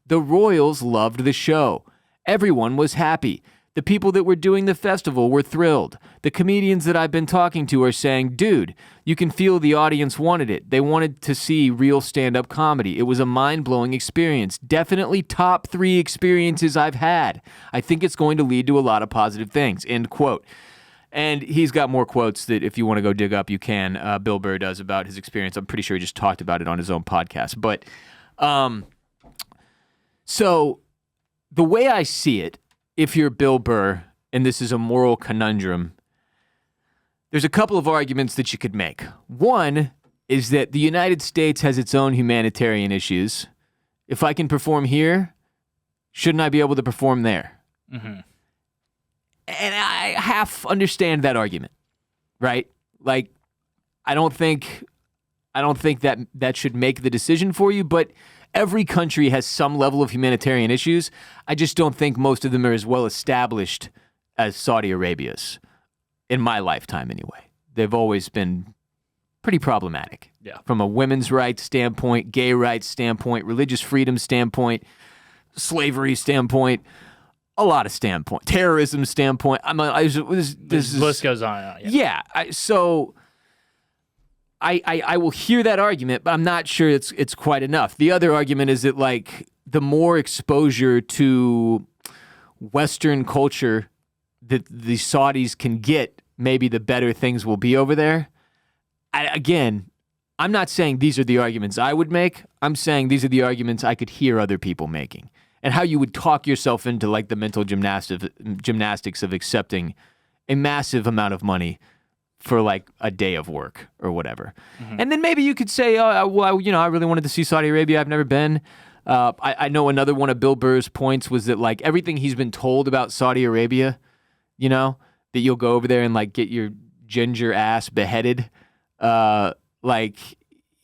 The royals loved the show. Everyone was happy. The people that were doing the festival were thrilled. The comedians that I've been talking to are saying, dude, you can feel the audience wanted it. They wanted to see real stand-up comedy. It was a mind-blowing experience. Definitely top 3 experiences I've had. I think it's going to lead to a lot of positive things," end quote. And he's got more quotes that if you want to go dig up, you can. Bill Burr does about his experience. I'm pretty sure he just talked about it on his own podcast. But so the way I see it, if you're Bill Burr, and this is a moral conundrum, there's a couple of arguments that you could make. One is that the United States has its own humanitarian issues. If I can perform here, shouldn't I be able to perform there? And I half understand that argument, right? Like, I don't think that should make the decision for you, but every country has some level of humanitarian issues. I just don't think most of them are as well established as Saudi Arabia's, in my lifetime anyway. They've always been pretty problematic. Yeah. From a women's rights standpoint, gay rights standpoint, religious freedom standpoint, slavery standpoint, a lot of standpoint, terrorism standpoint. This list goes on. Yeah. I will hear that argument, but I'm not sure it's quite enough. The other argument is that like the more exposure to Western culture that the Saudis can get, maybe the better things will be over there. I'm not saying these are the arguments I would make. I'm saying these are the arguments I could hear other people making, and how you would talk yourself into like the mental gymnastics of accepting a massive amount of money for like a day of work or whatever. And then maybe you could say, oh, well, I really wanted to see Saudi Arabia. I've never been. I know another one of Bill Burr's points was that like everything he's been told about Saudi Arabia, that you'll go over there and like get your ginger ass beheaded. Like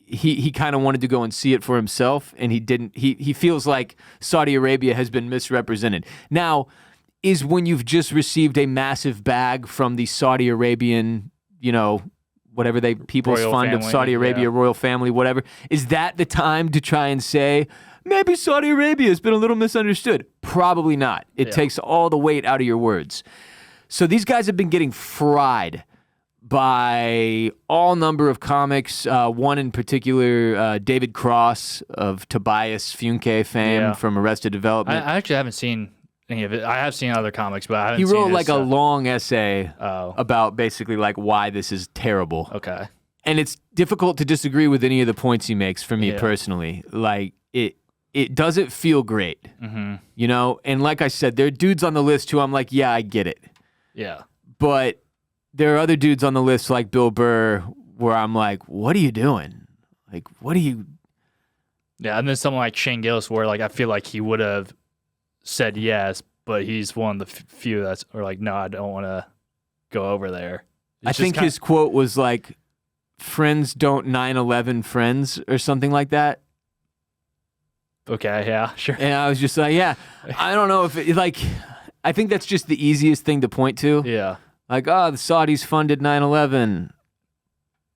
he kind of wanted to go and see it for himself, and he didn't. He feels like Saudi Arabia has been misrepresented. Now, is when you've just received a massive bag from the Saudi Arabian, whatever People's Royal Fund of family, Saudi Arabia, yeah. royal family, whatever. Is that the time to try and say, maybe Saudi Arabia has been a little misunderstood? Probably not. It takes all the weight out of your words. So these guys have been getting fried by all number of comics. One in particular, David Cross of Tobias Funke fame from Arrested Development. I actually haven't seen any of it. I have seen other comics, but I haven't He seen wrote his like a stuff. long essay about basically like why this is terrible. Okay. And it's difficult to disagree with any of the points he makes for me personally. Like it doesn't feel great, And like I said, there are dudes on the list who I'm like, yeah, I get it. Yeah. But there are other dudes on the list like Bill Burr where I'm like, what are you doing? Like, what are you? Yeah, and then someone like Shane Gillis where like I feel like he would have said yes, but he's one of the few that's or like, no, I don't want to go over there. I think his quote was like, friends don't 9/11 friends or something like that. Okay, yeah, sure. And I was just like, yeah, I don't know if it, like, I think that's just the easiest thing to point to. Yeah. Like, the Saudis funded 9/11.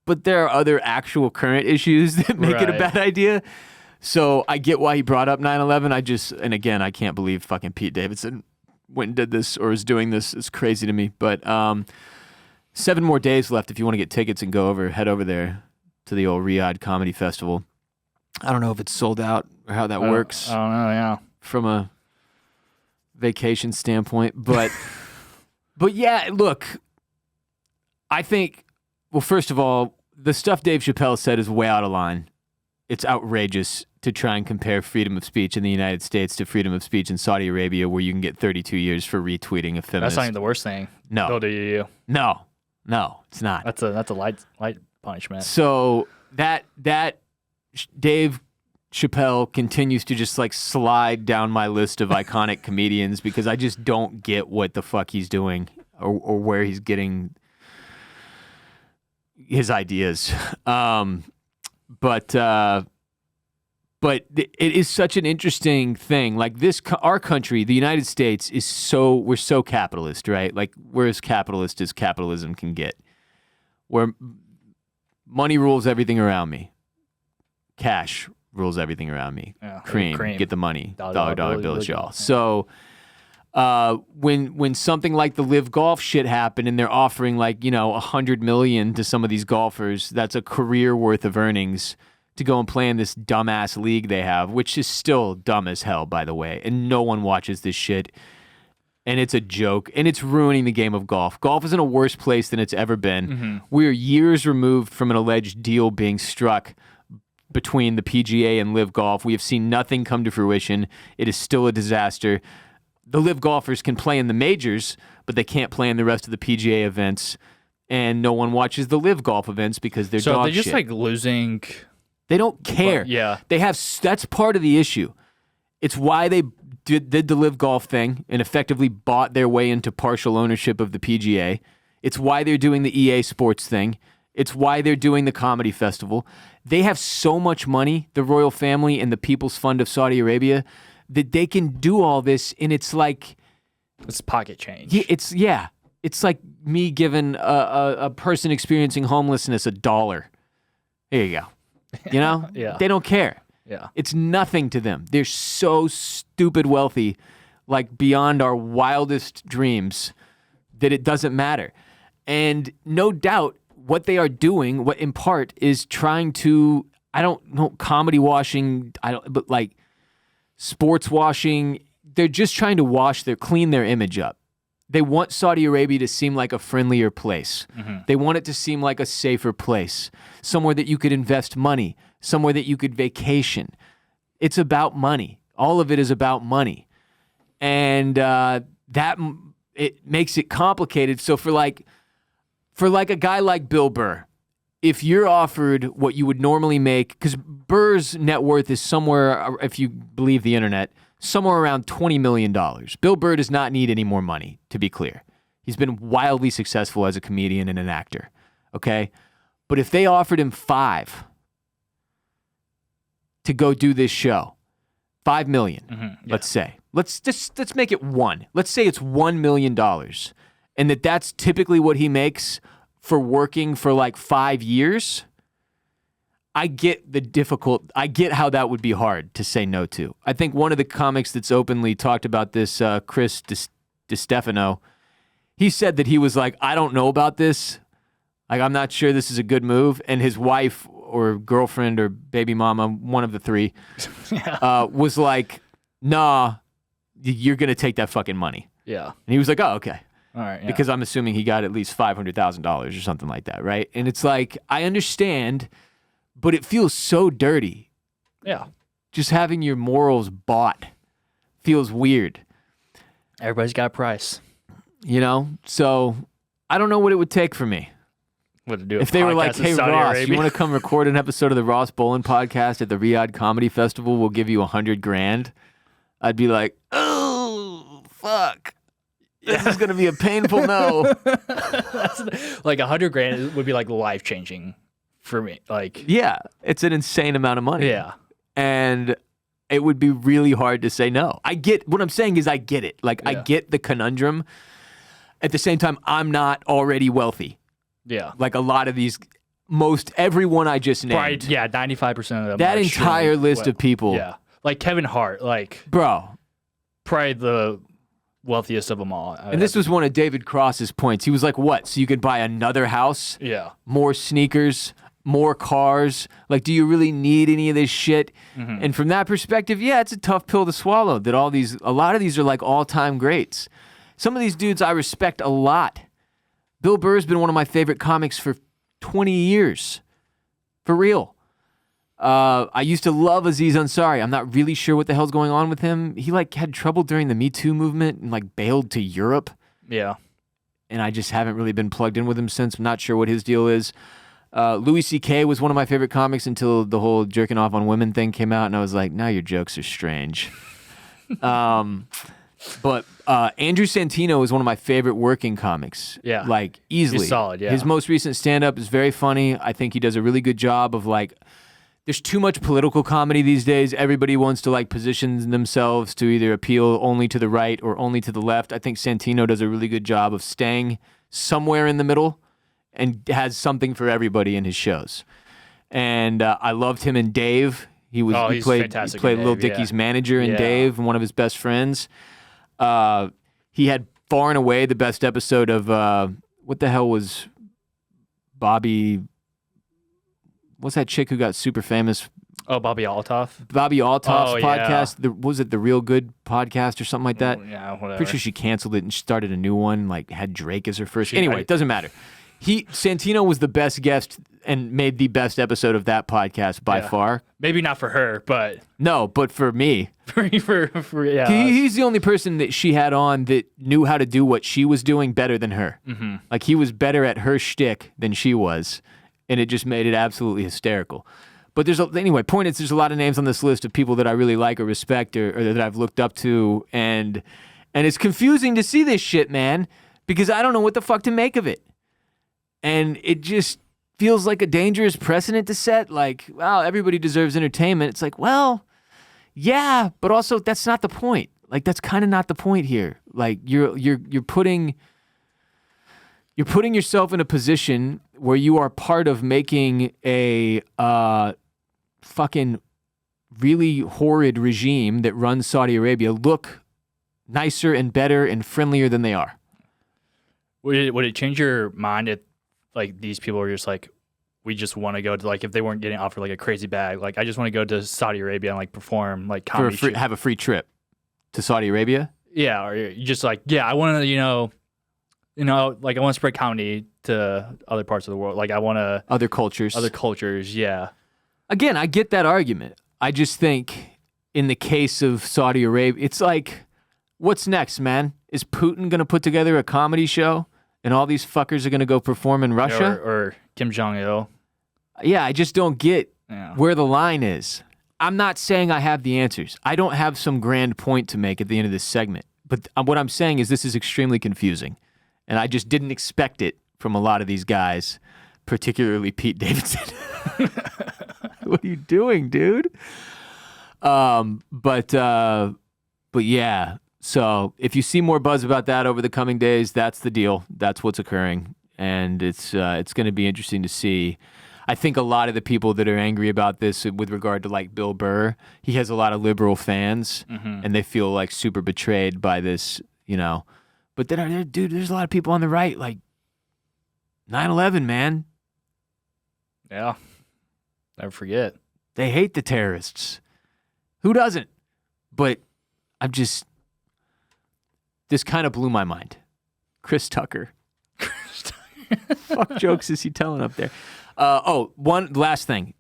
But there are other actual current issues that make it a bad idea. So I get why he brought up 9/11. And again, I can't believe fucking Pete Davidson went and did this or is doing this. It's crazy to me. But 7 more days left if you want to get tickets and head over there to the old Riyadh Comedy Festival. I don't know if it's sold out or how that works. I don't know, yeah. From a vacation standpoint, but yeah, look, I think, well, first of all, the stuff Dave Chappelle said is way out of line. It's outrageous to try and compare freedom of speech in the United States to freedom of speech in Saudi Arabia, where you can get 32 years for retweeting a feminist. That's not even the worst thing. No. They'll do you. No, it's not. That's a light punishment. So that Dave Chappelle continues to just like slide down my list of iconic comedians because I just don't get what the fuck he's doing or where he's getting his ideas. But it is such an interesting thing. Like our country, the United States, we're so capitalist, right? Like we're as capitalist as capitalism can get, where money rules everything around me. Cash rules everything around me. Yeah, Cream, cream. get the money. Dollar bills, y'all. Yeah. So when something like the Live Golf shit happened and they're offering like, $100 million to some of these golfers, that's a career worth of earnings to go and play in this dumbass league they have, which is still dumb as hell, by the way. And no one watches this shit. And it's a joke. And it's ruining the game of golf. Golf is in a worse place than it's ever been. Mm-hmm. We are years removed from an alleged deal being struck between the PGA and Live Golf. We have seen nothing come to fruition. It is still a disaster. The Live golfers can play in the majors, but they can't play in the rest of the PGA events. And no one watches the Live Golf events because they're dog So they're just shit. like losing. They don't care. Yeah. That's part of the issue. It's why they did the Live Golf thing and effectively bought their way into partial ownership of the PGA. It's why they're doing the EA Sports thing. It's why they're doing the comedy festival. They have so much money, the royal family and the People's Fund of Saudi Arabia, that they can do all this, and it's like It's pocket change. It's like me giving a person experiencing homelessness $1. Here you go. Yeah. They don't care. Yeah. It's nothing to them. They're so stupid wealthy, like beyond our wildest dreams, that it doesn't matter. And no doubt what they are doing, what in part is trying to, I don't know, comedy washing, but like sports washing. They're just trying to clean their image up. They want Saudi Arabia to seem like a friendlier place. Mm-hmm. They want it to seem like a safer place, somewhere that you could invest money, somewhere that you could vacation. It's about money. All of it is about money. And it makes it complicated. So for like for like a guy like Bill Burr, if you're offered what you would normally make, because Burr's net worth is somewhere, if you believe the internet, somewhere around $20 million. Bill Burr does not need any more money, to be clear. He's been wildly successful as a comedian and an actor, okay? But if they offered him $5 to go do this show, $5 million, let's say. Let's make it $1 million. Let's say it's $1 million, and that's typically what he makes for working for like 5 years. I get I get how that would be hard to say no to. I think one of the comics that's openly talked about this, Chris DiStefano, he said that he was like, I don't know about this. Like, I'm not sure this is a good move. And his wife or girlfriend or baby mama, one of the three, was like, nah, you're going to take that fucking money. Yeah. And he was like, oh, okay. All right. Yeah. Because I'm assuming he got at least $500,000 or something like that, right? And it's like, I understand, but it feels so dirty. Yeah. Just having your morals bought feels weird. Everybody's got a price. You know? So I don't know what it would take for me. What to do? If they were like, hey, Ross, you want to come record an episode of the Ross Bolen podcast at the Riyadh Comedy Festival? We'll give you $100,000. I'd be like, oh, fuck. This is going to be a painful no. Like $100,000 would be like life-changing for me. Like, yeah, it's an insane amount of money. Yeah. And it would be really hard to say no. What I'm saying is I get it. Like, I get the conundrum. At the same time, I'm not already wealthy. Yeah. Like a lot of these, everyone I just named. Probably, 95% of them. That entire list of people. Yeah. Like Kevin Hart, like. Bro. Probably the wealthiest of them all. And this was one of David Cross's points. He was like, what? So you could buy another house? Yeah. More sneakers? More cars? Like, do you really need any of this shit? Mm-hmm. And from that perspective, yeah, it's a tough pill to swallow that a lot of these are like all-time greats. Some of these dudes I respect a lot. Bill Burr's been one of my favorite comics for 20 years. For real. I used to love Aziz Ansari. I'm not really sure what the hell's going on with him. He like had trouble during the Me Too movement and like bailed to Europe. Yeah. And I just haven't really been plugged in with him since. I'm not sure what his deal is. Louis C.K. was one of my favorite comics until the whole jerking off on women thing came out, and I was like, now your jokes are strange. But Andrew Santino is one of my favorite working comics. Yeah. Like, easily. He's solid, yeah. His most recent stand-up is very funny. I think he does a really good job of, like, there's too much political comedy these days. Everybody wants to, like, position themselves to either appeal only to the right or only to the left. I think Santino does a really good job of staying somewhere in the middle and has something for everybody in his shows. And I loved him in Dave. He played Lil Dicky's manager in Dave, and one of his best friends. He had far and away the best episode of what the hell was Bobby? What's that chick who got super famous? Oh, Bobby Altoff. Bobby Altoff's podcast. Was it the Real Good podcast or something like that? Yeah, whatever. Pretty sure she canceled it and started a new one. Like had Drake as her first. Anyway, it doesn't matter. Santino was the best guest and made the best episode of that podcast by far. Maybe not for her, but no, but for me. He's the only person that she had on that knew how to do what she was doing better than her. Mm-hmm. Like he was better at her shtick than she was, and it just made it absolutely hysterical. But point is, there's a lot of names on this list of people that I really like or respect or that I've looked up to, and it's confusing to see this shit, man, because I don't know what the fuck to make of it. And it just feels like a dangerous precedent to set. Like, wow, everybody deserves entertainment. It's like, well, yeah, but also that's not the point. Like, that's kind of not the point here. Like, you're putting yourself in a position where you are part of making a fucking really horrid regime that runs Saudi Arabia look nicer and better and friendlier than they are. Would it change your mind if like these people are just like, we just want to go to, like, if they weren't getting offered like a crazy bag, like I just want to go to Saudi Arabia and like perform like comedy have a free trip to Saudi Arabia? Yeah, or you just like, yeah, I want to, like I want to spread comedy to other parts of the world. Like I want to other cultures. Yeah. Again, I get that argument. I just think in the case of Saudi Arabia, it's like, what's next, man? Is Putin going to put together a comedy show and all these fuckers are going to go perform in Russia? Or Kim Jong-il. Yeah, I just don't get Yeah. where the line is. I'm not saying I have the answers. I don't have some grand point to make at the end of this segment. But what I'm saying is this is extremely confusing. And I just didn't expect it from a lot of these guys, particularly Pete Davidson. What are you doing, dude? But yeah. So if you see more buzz about that over the coming days, that's the deal. That's what's occurring. And it's going to be interesting to see. I think a lot of the people that are angry about this with regard to like Bill Burr, he has a lot of liberal fans and they feel like super betrayed by this, you know. But then, dude, there's a lot of people on the right, like 9/11, man. Yeah. Never forget. They hate the terrorists. Who doesn't? But this kind of blew my mind. Chris Tucker. Fuck jokes is he telling up there? One last thing.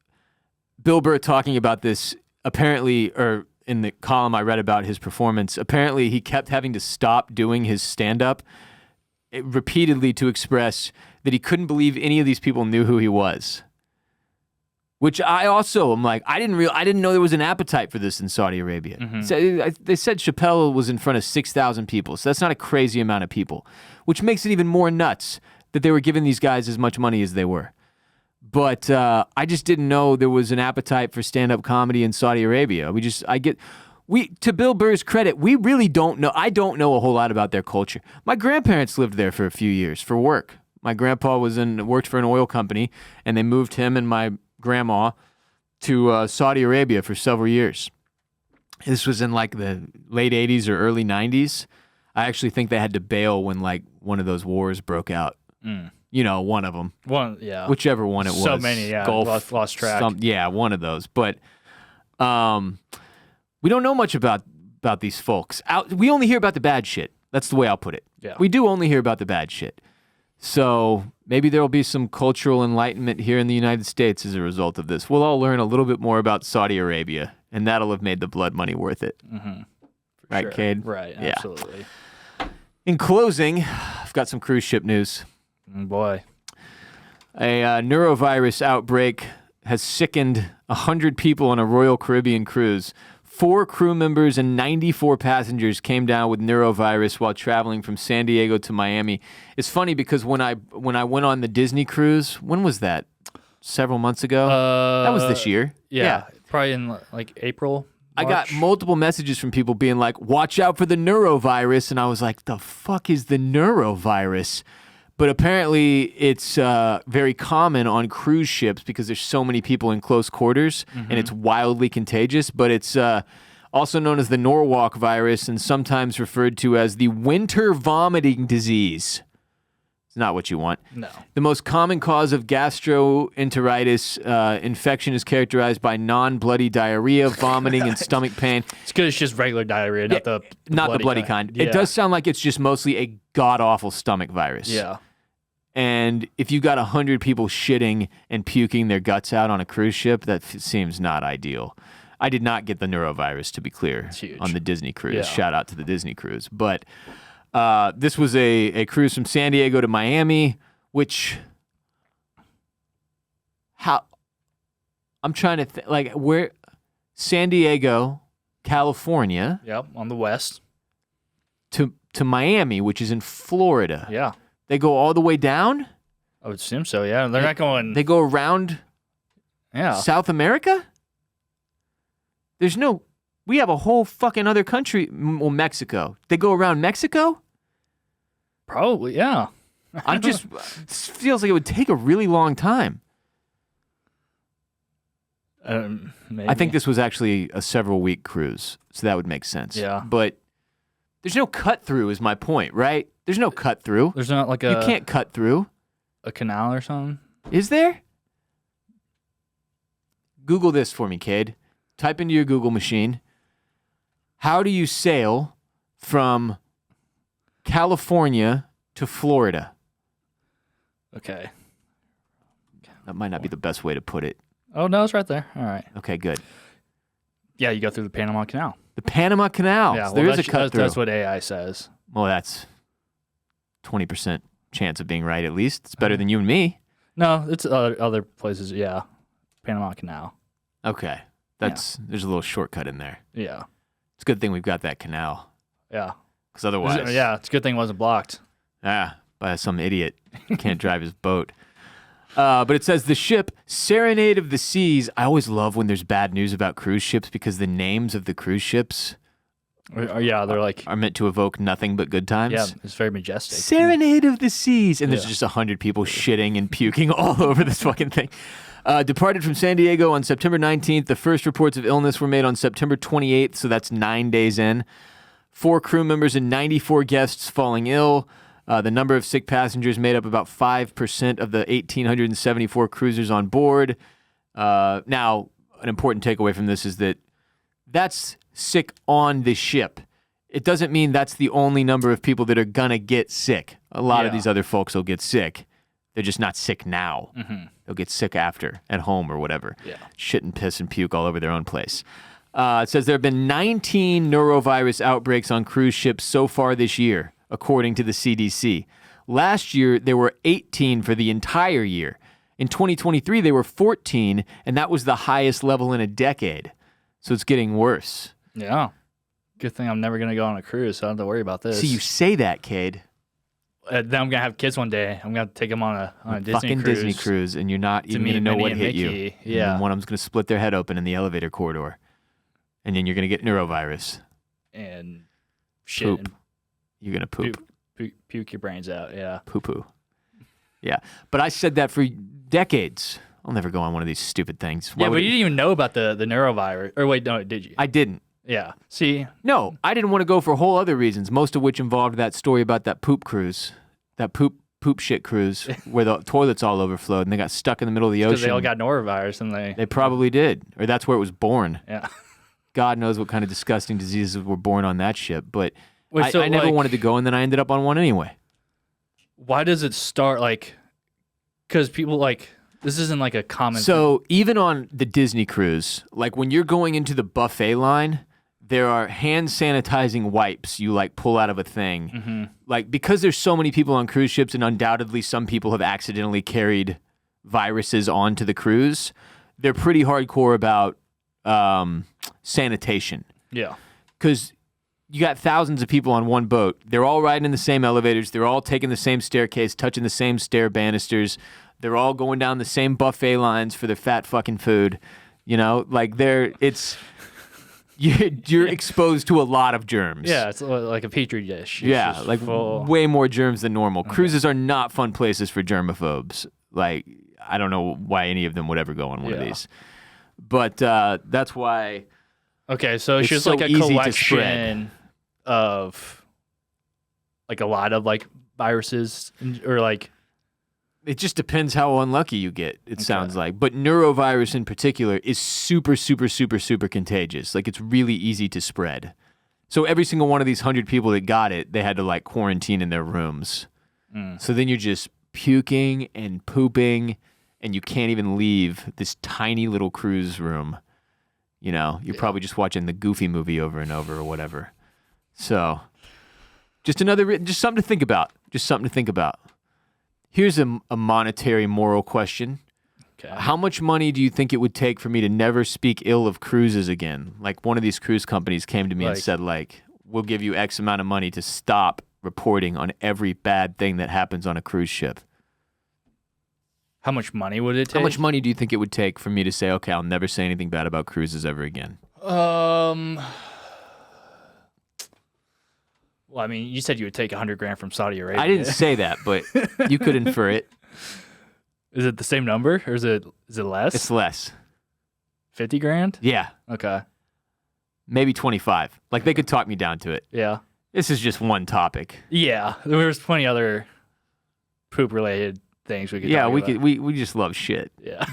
Bill Burr talking about this, apparently, or in the column I read about his performance, apparently he kept having to stop doing his stand-up repeatedly to express that he couldn't believe any of these people knew who he was. Which I also am like, I didn't know there was an appetite for this in Saudi Arabia. So, they said Chappelle was in front of 6,000 people, so that's not a crazy amount of people, which makes it even more nuts that they were giving these guys as much money as they were. But I just didn't know there was an appetite for stand-up comedy in Saudi Arabia. To Bill Burr's credit, we really don't know. I don't know a whole lot about their culture. My grandparents lived there for a few years for work. My grandpa worked for an oil company, and they moved him and my grandma to Saudi Arabia for several years. This was in like the late 80s or early 90s. I actually think they had to bail when like one of those wars broke out. You know, one of them. Whichever one it was. So many, yeah. Gulf, lost track. One of those. But we don't know much about these folks. We only hear about the bad shit. That's the way I'll put it. Yeah. We do only hear about the bad shit. So maybe there will be some cultural enlightenment here in the United States as a result of this. We'll all learn a little bit more about Saudi Arabia, and that'll have made the blood money worth it. Right, sure. Kade? Right, Yeah. absolutely. In closing, I've got some cruise ship news. Boy. A neurovirus outbreak has sickened 100 people on a Royal Caribbean cruise. 4 crew members and 94 passengers came down with neurovirus while traveling from San Diego to Miami. It's funny because when I went on the Disney cruise, when was that? Several months ago? That was this year. Yeah. Probably in like April. I got multiple messages from people being like, watch out for the neurovirus. And I was like, the fuck is the neurovirus? But apparently it's very common on cruise ships because there's so many people in close quarters and it's wildly contagious. But it's also known as the Norwalk virus and sometimes referred to as the winter vomiting disease. It's not what you want. No. The most common cause of gastroenteritis infection is characterized by non-bloody diarrhea, vomiting, and stomach pain. It's good. It's just regular diarrhea, not the bloody kind. Yeah. It does sound like it's just mostly a god-awful stomach virus. Yeah. And if you got 100 people shitting and puking their guts out on a cruise ship, that seems not ideal. I did not get the neurovirus, to be clear, on the Disney cruise. Yeah. Shout out to the Disney cruise. But this was a cruise from San Diego to Miami, which I'm trying to think, like, where San Diego, California. Yep, on the west. To Miami, which is in Florida. Yeah. They go all the way down? I would assume so, yeah. They're not going... They go around South America? We have a whole fucking other country, well, Mexico. They go around Mexico? Probably, yeah. It feels like it would take a really long time. Maybe. I think this was actually a several-week cruise, so that would make sense. Yeah. But there's no cut-through is my point, right? There's no cut-through. There's not like You can't cut through. a canal or something? Is there? Google this for me, Kade. Type into your Google machine. How do you sail from California to Florida? Okay. That might not be the best way to put it. Oh, no, it's right there. All right. Okay, good. Yeah, you go through the Panama Canal. The Panama Canal. Yeah, So there is a that's cut through. That's what AI says. Well, that's 20% chance of being right, at least. It's better than you and me. No, it's other places. Yeah, Panama Canal. Okay. There's a little shortcut in there. Yeah. It's a good thing we've got that canal. Yeah. Because otherwise... Yeah, it's a good thing it wasn't blocked. By some idiot who can't drive his boat. But it says the ship, Serenade of the Seas. I always love when there's bad news about cruise ships because the names of the cruise ships they're like... are meant to evoke nothing but good times. Yeah, it's very majestic. Serenade of the Seas. And there's just 100 people shitting and puking all over this fucking thing. Departed from San Diego on September 19th. The first reports of illness were made on September 28th, so that's 9 days in. 4 crew members and 94 guests falling ill. The number of sick passengers made up about 5% of the 1,874 cruisers on board. Now, an important takeaway from this is that that's sick on the ship. It doesn't mean that's the only number of people that are going to get sick. A lot of these other folks will get sick. They're just not sick now. Mm-hmm. They'll get sick after, at home or whatever. Yeah. Shit and piss and puke all over their own place. It says there have been 19 norovirus outbreaks on cruise ships so far this year, according to the CDC. Last year, there were 18 for the entire year. In 2023, there were 14, and that was the highest level in a decade. So it's getting worse. Yeah. Good thing I'm never going to go on a cruise, so I don't have to worry about this. See, you say that, Kade. Then I'm going to have kids one day. I'm going to take them on a Disney fucking cruise. Disney cruise, and you're not even going to know what hit you. Yeah. And one of them's going to split their head open in the elevator corridor. And then you're going to get neurovirus. And shit. Poop. And you're going to poop. Puke your brains out, yeah. Poo-poo. Yeah. But I said that for decades. I'll never go on one of these stupid things. But you didn't even know about the neurovirus. Or wait, no, did you? I didn't. Yeah. See? No, I didn't want to go for whole other reasons, most of which involved that story about that poop cruise. That poop shit cruise where the toilets all overflowed and they got stuck in the middle of the ocean. Because they all got norovirus and They probably did. Or that's where it was born. Yeah. God knows what kind of disgusting diseases were born on that ship. But I never wanted to go, and then I ended up on one anyway. Why does it start because people this isn't like a common So even on the Disney cruise, like when you're going into the buffet line, there are hand sanitizing wipes you pull out of a thing. Mm-hmm. Because there's so many people on cruise ships and undoubtedly some people have accidentally carried viruses onto the cruise, they're pretty hardcore about sanitation. Yeah. Because you got thousands of people on one boat. They're all riding in the same elevators. They're all taking the same staircase, touching the same stair banisters. They're all going down the same buffet lines for their fat fucking food. You're exposed to a lot of germs. Yeah, it's like a petri dish. It's way more germs than normal. Okay. Cruises are not fun places for germaphobes. I don't know why any of them would ever go on one of these. But that's why. Okay, so it's just so a collection of a lot of viruses or It just depends how unlucky you get, it sounds like. But neurovirus in particular is super, super, super, super contagious. It's really easy to spread. So every single one of these 100 people that got it, they had to quarantine in their rooms. So then you're just puking and pooping, and you can't even leave this tiny little cruise room. You're probably just watching the Goofy movie over and over or whatever. So just something to think about. Just something to think about. Here's a monetary moral question. Okay. How much money do you think it would take for me to never speak ill of cruises again? One of these cruise companies came to me and said, we'll give you X amount of money to stop reporting on every bad thing that happens on a cruise ship. How much money would it take? How much money do you think it would take for me to say, okay, I'll never say anything bad about cruises ever again? Well, I mean, you said you would take $100,000 from Saudi Arabia. I didn't say that, but you could infer it. Is it the same number or is it less? It's less. $50,000? Yeah. Okay. Maybe 25. They could talk me down to it. Yeah. This is just one topic. Yeah. There's plenty other poop related things we could talk about. We just love shit. Yeah.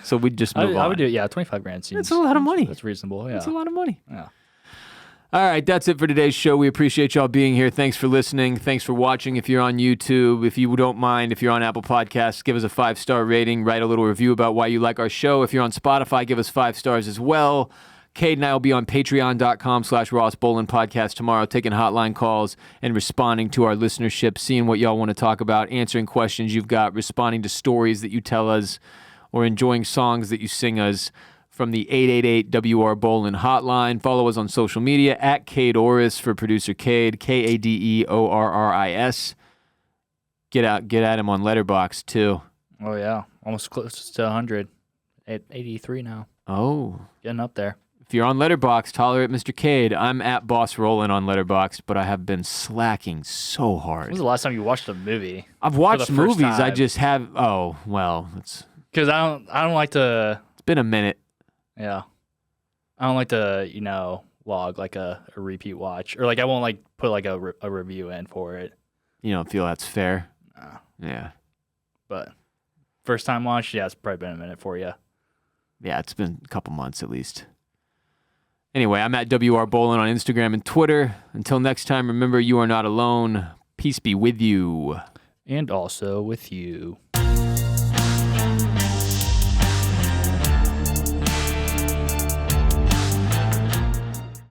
So we'd just move on. I would do it. Yeah, $25,000 seems. That's a lot of money. That's reasonable. Yeah. That's a lot of money. Yeah. All right, that's it for today's show. We appreciate y'all being here. Thanks for listening. Thanks for watching. If you're on YouTube, if you don't mind, if you're on Apple Podcasts, give us a 5-star rating. Write a little review about why you like our show. If you're on Spotify, give us 5 stars as well. Cade and I will be on patreon.com/Ross Bolen podcast tomorrow, taking hotline calls and responding to our listenership, seeing what y'all want to talk about, answering questions you've got, responding to stories that you tell us, or enjoying songs that you sing us from the 888-WR Bolen hotline. Follow us on social media at Cade Orris for producer Cade, Kadeorris. Get at him on Letterboxd too. Oh yeah, almost close to 100. At 83 now. Oh, getting up there. If you're on Letterboxd, holler at Mr. Cade. I'm at Boss Rollin' on Letterboxd, but I have been slacking so hard. When was the last time you watched a movie? I've watched movies. Time? I just have. Oh well, it's because I don't like to. It's been a minute. Yeah, I don't like to log like a repeat watch, or like I won't like put like a review in for it. You don't feel that's fair? Nah. Yeah. But first time watch, yeah, it's probably been a minute for you. Yeah, it's been a couple months at least. Anyway, I'm at WR Bolen on Instagram and Twitter. Until next time, remember you are not alone. Peace be with you. And also with you.